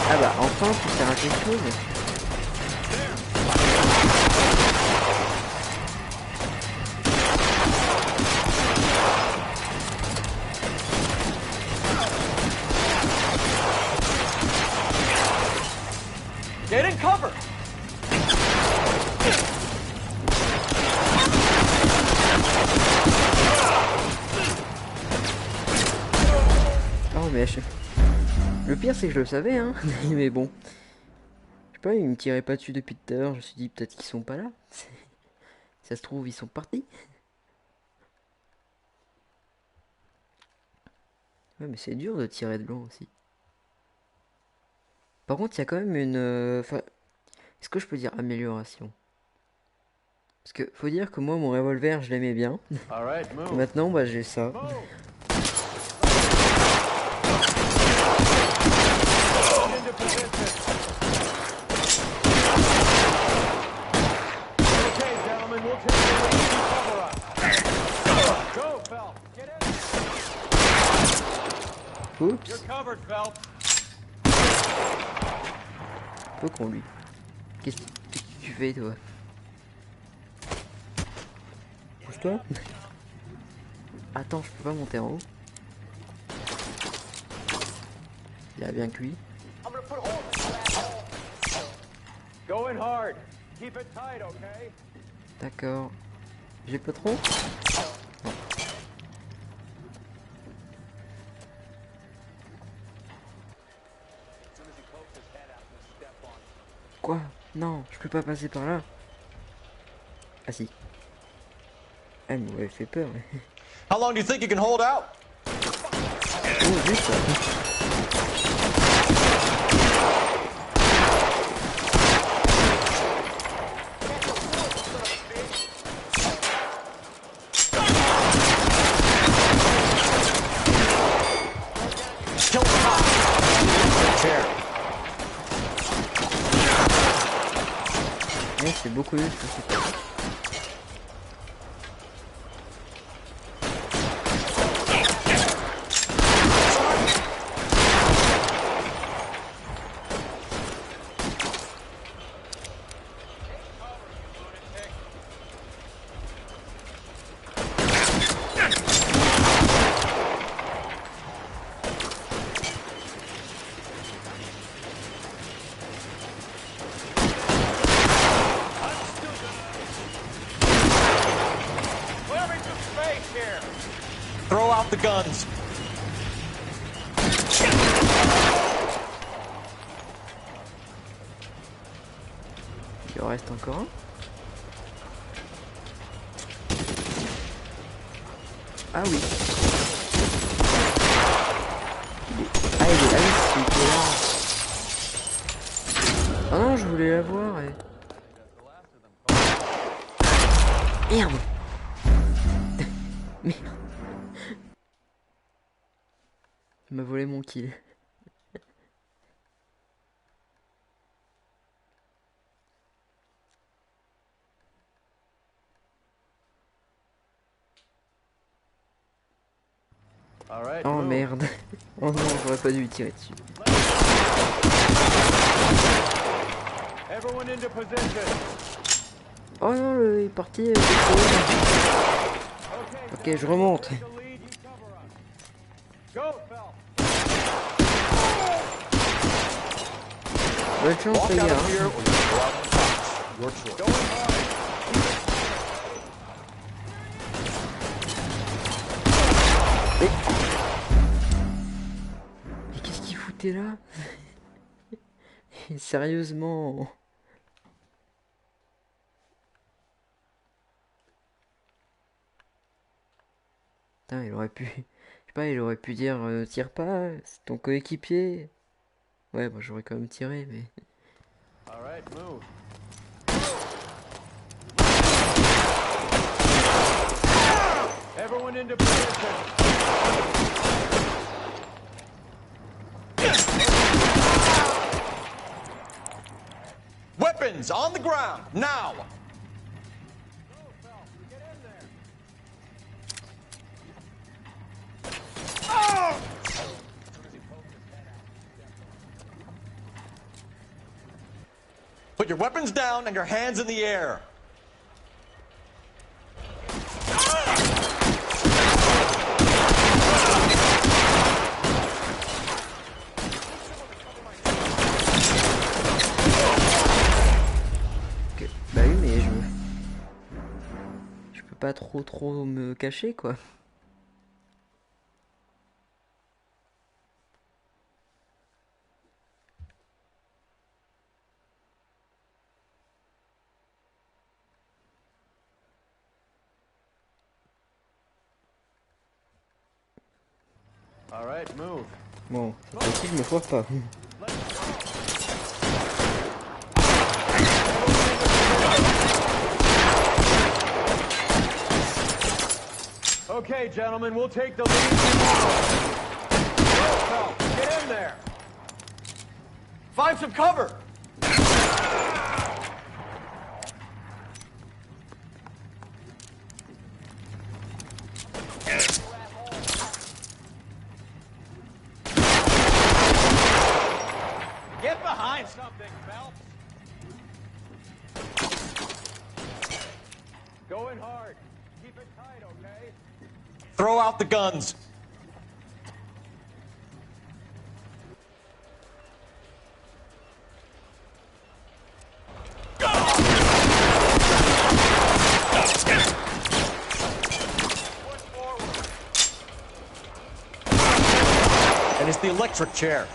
Ah bah enfin, faut faire quelque chose. Get in cover! Oh mais le pire c'est que je le savais hein. Mais bon. Je sais pas, ils me tiraient pas dessus depuis tout à l'heure. Je me suis dit peut-être qu'ils sont pas là. Ça se trouve ils sont partis. Ouais mais c'est dur de tirer de loin aussi. Par contre il y a quand même une... est-ce que je peux dire amélioration? Parce que faut dire que moi mon revolver je l'aimais bien. Et maintenant bah j'ai ça. Oups. Peu con lui. Qu'est-ce que tu fais toi? Pousse-toi. Attends, je peux pas monter en haut. Il a bien cuit. D'accord. J'ai pas trop. Quoi? Non, je peux pas passer par là. Ah si. Elle m'aurait fait peur. How long do you think you can hold out? Oh, juste ça. C'est beaucoup mieux que c'est. Throw out the guns. Il en reste encore un. Ah oui. Ah, il est là, ah non, je voulais la voir. Et... Merde. Merde. Il m'a volé mon kill. Oh merde. Oh non, j'aurais pas dû lui tirer dessus. Oh non, il est parti. Ok, je remonte. Bonne chance les gars. Mais qu'est-ce qu'il foutait là? Sérieusement. Putain, il aurait pu... Je sais pas, il aurait pu dire tire pas, c'est ton coéquipier. Ouais, moi j'aurais quand même tiré, mais... Alright, move. Everyone into position. Weapons on the ground, now! Put your weapons down and your hands in the air. Ok, bah oui, mais je peux pas trop me cacher, quoi. Alright, move. Bon, cette fois-ci, je me foire pas. Okay, gentlemen, we'll take the lead tomorrow. Go, Phelps, get in there. Find some cover! Get behind something, Phelps. Going hard. Keep it tight, okay? Throw out the guns. And it's the electric chair.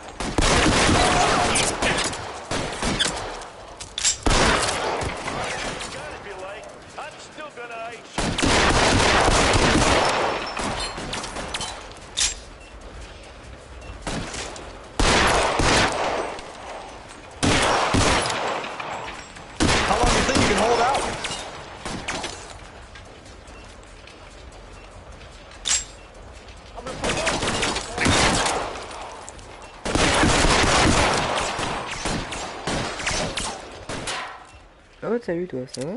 pote, salut toi, ça va?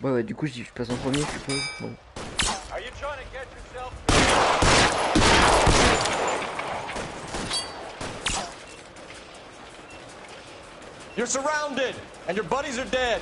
Ouais, du coup, je passe en premier, je suppose. Bon. Are you trying to get yourself? You're surrounded, and your buddies are dead.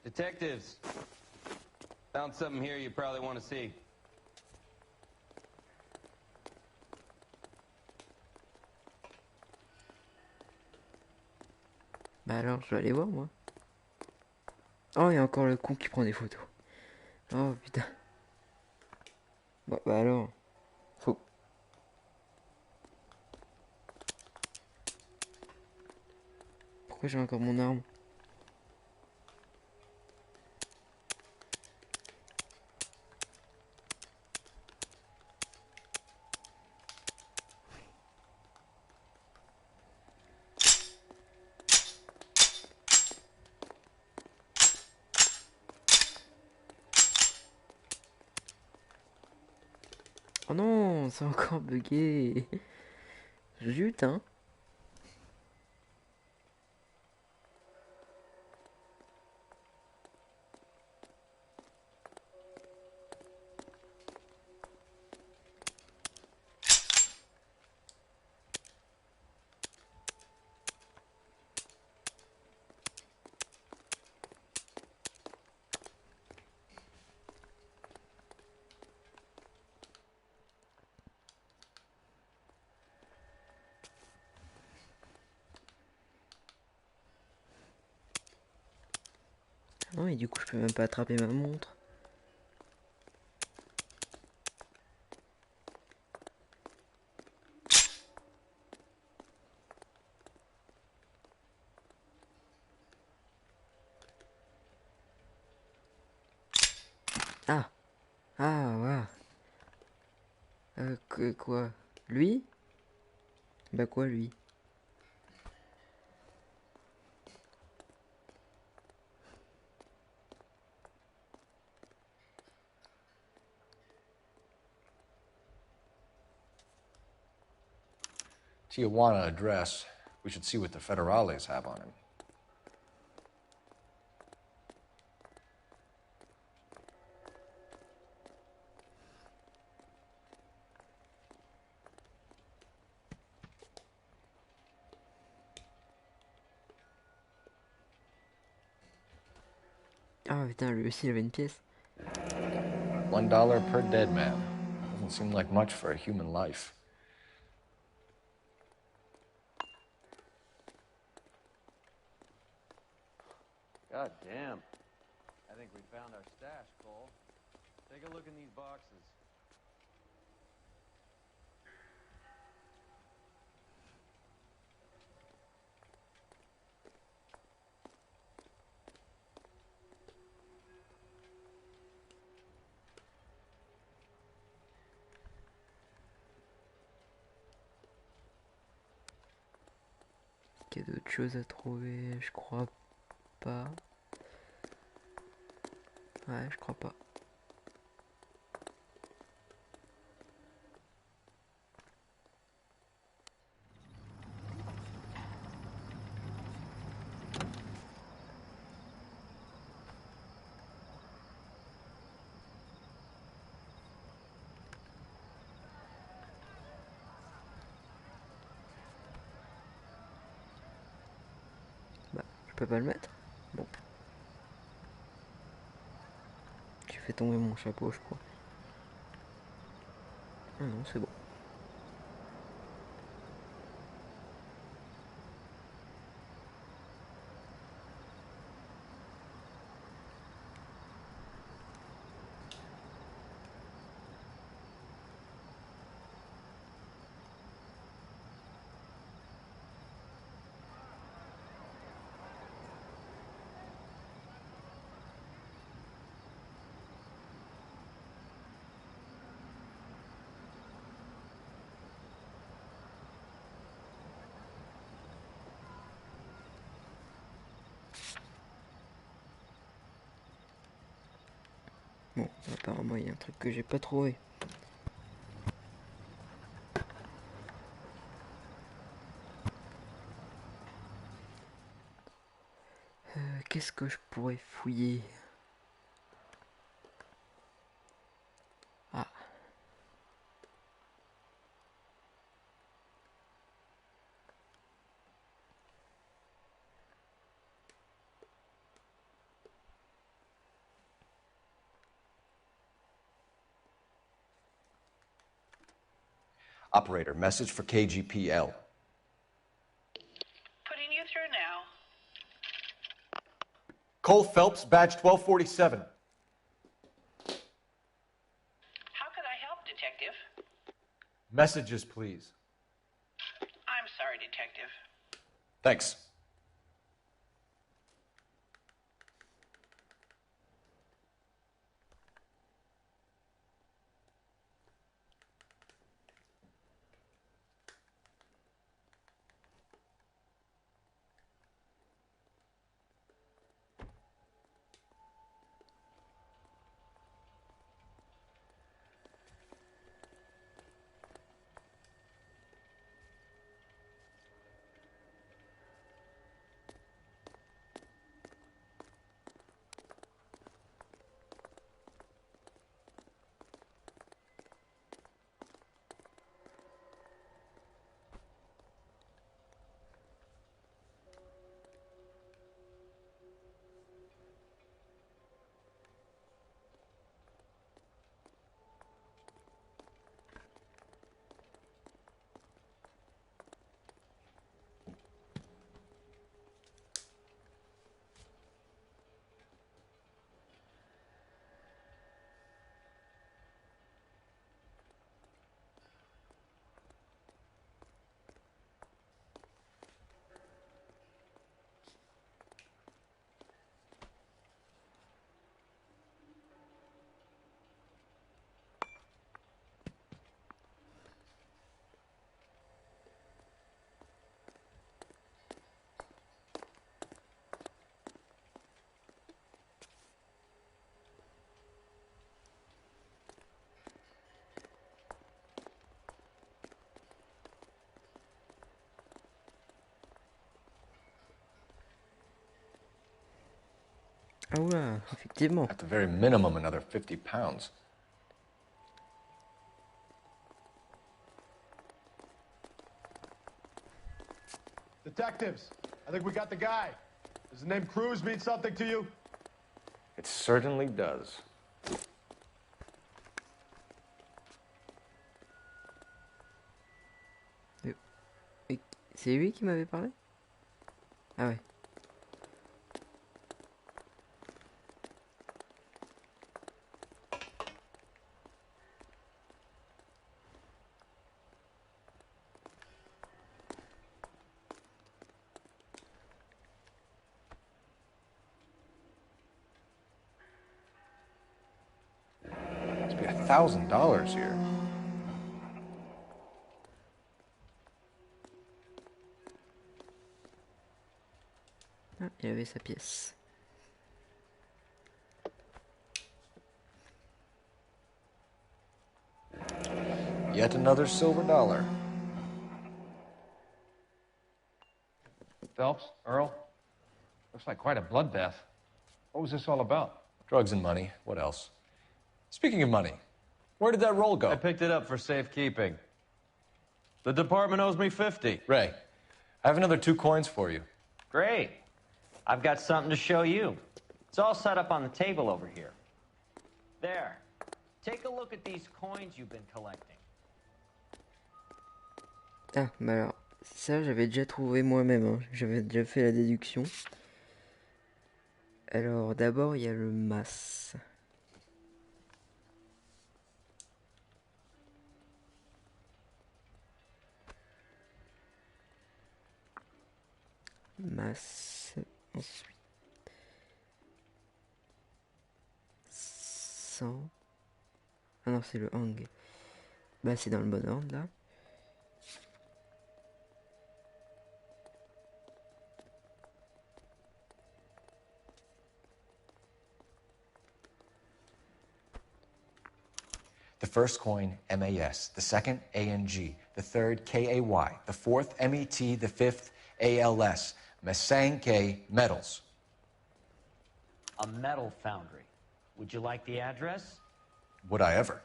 Detectives, found something here you probably want to see. Bah alors, je vais aller voir moi. Oh, il y a encore le con qui prend des photos. Oh putain. Bah alors. Faut. Pourquoi j'ai encore mon arme? Oh non, c'est encore bugué. Zut, hein. Non, et du coup, je peux même pas attraper ma montre. Ah. Ah, ouais. Quoi? Lui? Bah quoi, lui? Tijuana address. We should see what the federales have on him. Ah putain, lui aussi il avait une pièce. $1 per dead man. Doesn't seem like much for a human life. God damn. I think we found our stash, Cole. Take a look in these boxes. Qu'il y a d'autres choses à trouver, je crois pas. Ouais, je crois pas. Bah, je peux pas le mettre. Bon. J'ai fait tomber mon chapeau, je crois. Ah non, c'est bon. Bon, apparemment il y a un truc que j'ai pas trouvé. Qu'est-ce que je pourrais fouiller? Ah. Operator, message for KGPL. Putting you through now. Cole Phelps, badge 1247. How can I help, Detective? Messages, please. I'm sorry, Detective. Thanks. Ah oula, effectivement. At the very minimum, another 50 pounds. Detectives, I think we got the guy. Does the name Cruz mean something to you? It certainly does. C'est lui qui m'avait parlé? Ah ouais. Must be $1,000 here. Ah, il avait sa pièce. Yet another silver dollar. Phelps, Earl, looks like quite a bloodbath. What was this all about? Drugs and money. What else? Speaking of money, where did that roll go? I picked it up for safekeeping. The department owes me 50. Ray, I have another 2 coins for you. Great. I've got something to show you. It's all set up on the table over here. There. Take a look at these coins you've been collecting. Ah, bah alors, ça j'avais déjà trouvé moi-même, hein. J'avais déjà fait la déduction. Alors d'abord il y a le mas. Mas, ensuite 100. Ah non, c'est le hang. Bah c'est dans le bon ordre là. first coin, MAS. The second, ANG. The third, KAY. The fourth, MET. The fifth, ALS. Masanke Metals. A metal foundry. Would you like the address? Would I ever?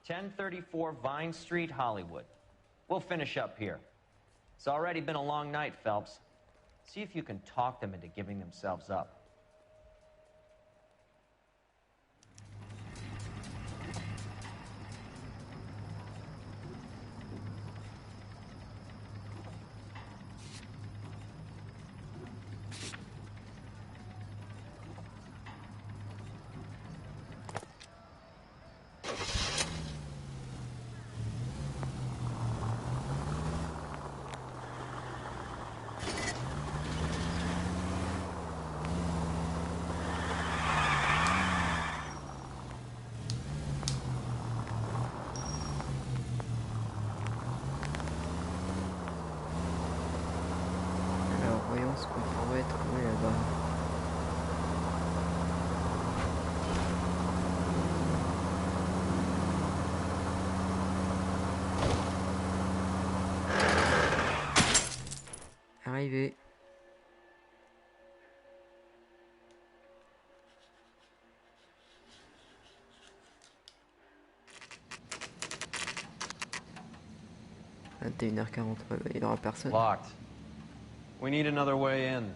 1034 Vine Street, Hollywood. We'll finish up here. It's already been a long night, Phelps. See if you can talk them into giving themselves up. Ce qu'on pourrait trouver là-bas. Arrivé. À 21h40, il n'y aura personne. Locked. We need another way in.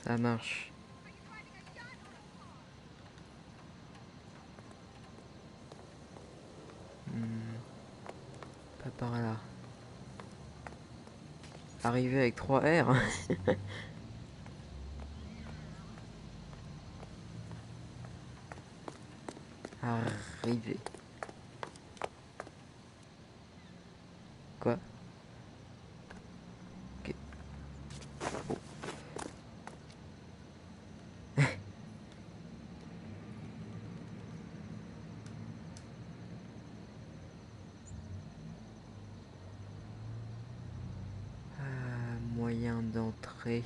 Ça marche. Pas par là. Arriver avec 3 R. Arriver. Quoi? Ok. Oh. Moyen d'entrée.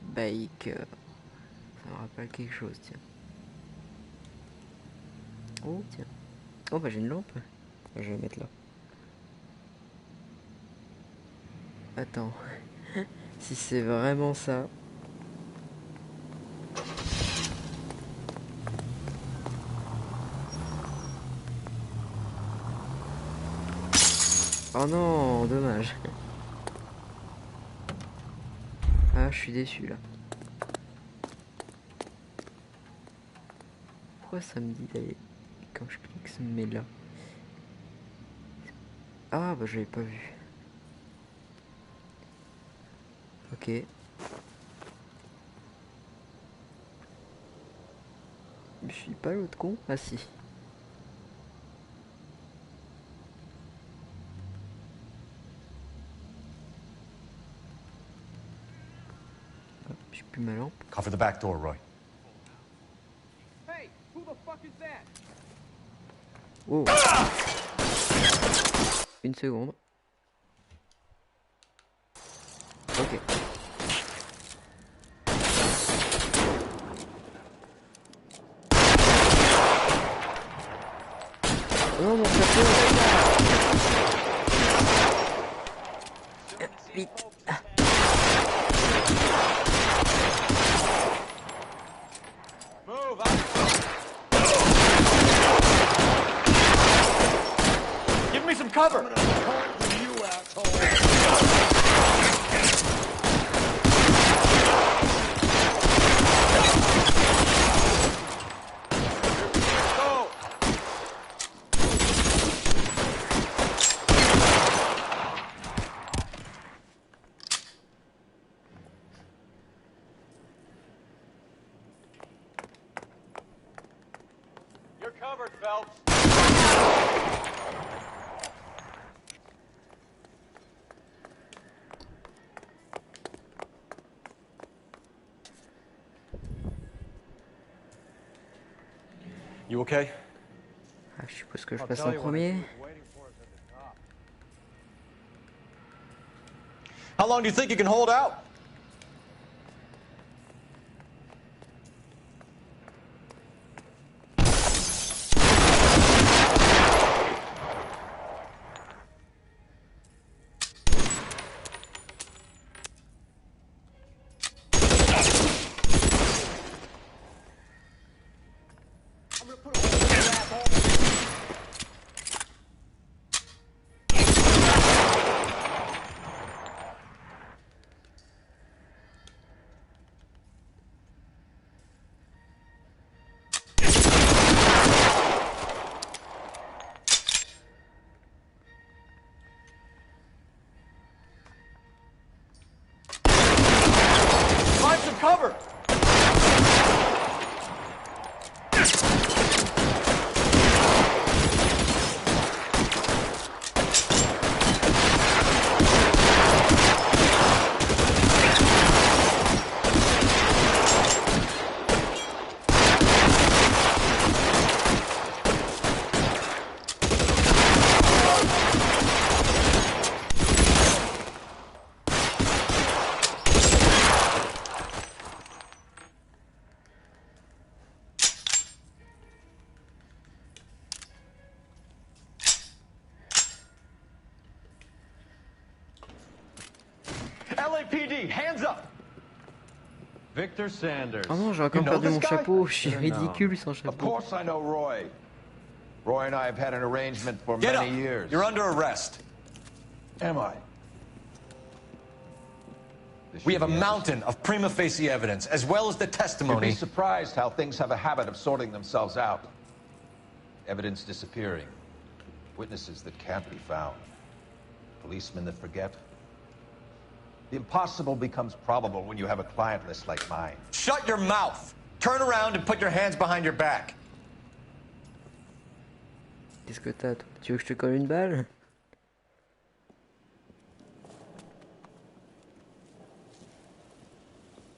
Bike. Ça me rappelle quelque chose, tiens. Oh, tiens. Oh, bah j'ai une lampe. Je vais la mettre là. Attends. Si c'est vraiment ça. Oh non, dommage. Ah, je suis déçu là. Pourquoi ça me dit d'aller... Quand je clique, ça me met là. Ah, bah j'avais pas vu. Ok. Je suis pas l'autre con? Ah si. J'ai plus ma lampe. Cover the back door, Roy. Hey, who the fuck is that? Oh. Une seconde. Ok. Oh mon chapeau. Vite. Give me some cover! You're covered, Phelps. You okay? Ah, je suppose que je passe en premier. How long do you think you can hold out? NYPD, hands up! Victor Sanders. Oh non, j'ai encore perdu mon chapeau. Je suis ridicule sans chapeau. Of course I know Roy. Roy and I have had an arrangement for Get many up. years. You're under arrest. Am I? We have a mountain of prima facie evidence, as well as the You'd testimony. be surprised how things have a habit of sorting themselves out. Evidence disappearing. Witnesses that can't be found. Policemen that forget. The impossible becomes probable when you have a client list like mine. Shut your mouth! Turn around and put your hands behind your back. Qu'est-ce que t'as, toi? Tu veux que je te colle une balle?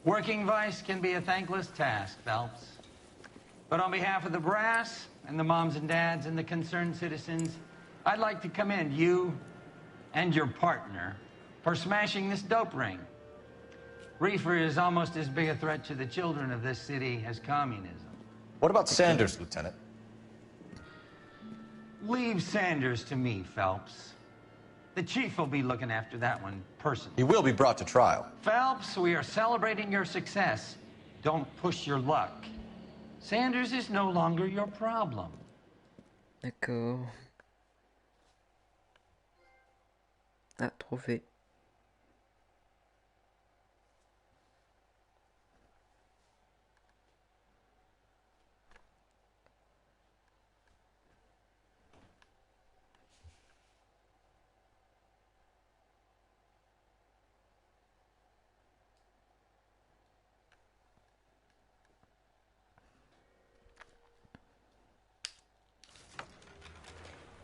Working vice can be a thankless task, Phelps. But on behalf of the brass and the moms and dads and the concerned citizens, I'd like to commend you and your partner for smashing this dope ring. Reefer is almost as big a threat to the children of this city as communism. What about Sanders, Lieutenant? Leave Sanders to me, Phelps. The chief will be looking after that one personally. He will be brought to trial. Phelps, we are celebrating your success. Don't push your luck. Sanders is no longer your problem. D'accord. Ah, trophée.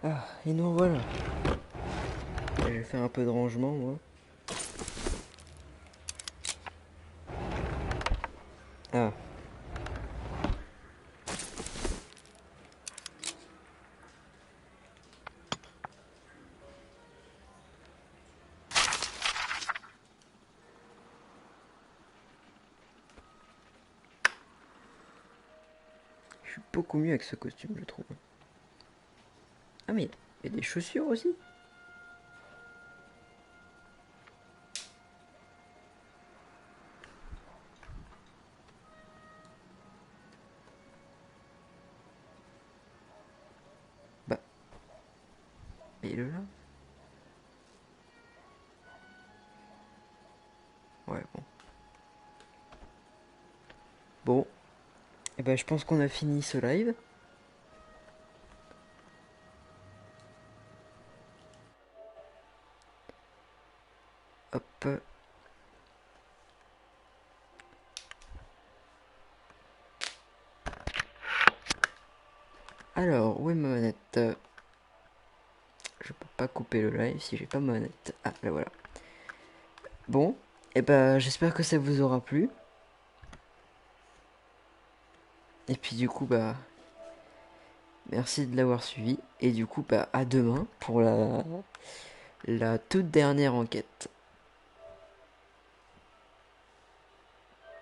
Ah, et nous voilà. Je vais faire un peu de rangement, moi. Ah. Je suis beaucoup mieux avec ce costume, je trouve. Ah mais il y a des chaussures aussi. Bah. Et le là. Ouais bon. Bon. Et ben je pense qu'on a fini ce live. Hop. Alors, où est ma manette? Je peux pas couper le live si j'ai pas ma manette. Ah, là voilà. Bon, et ben j'espère que ça vous aura plu. Et puis du coup, bah... merci de l'avoir suivi. Et du coup, bah à demain pour la toute dernière enquête.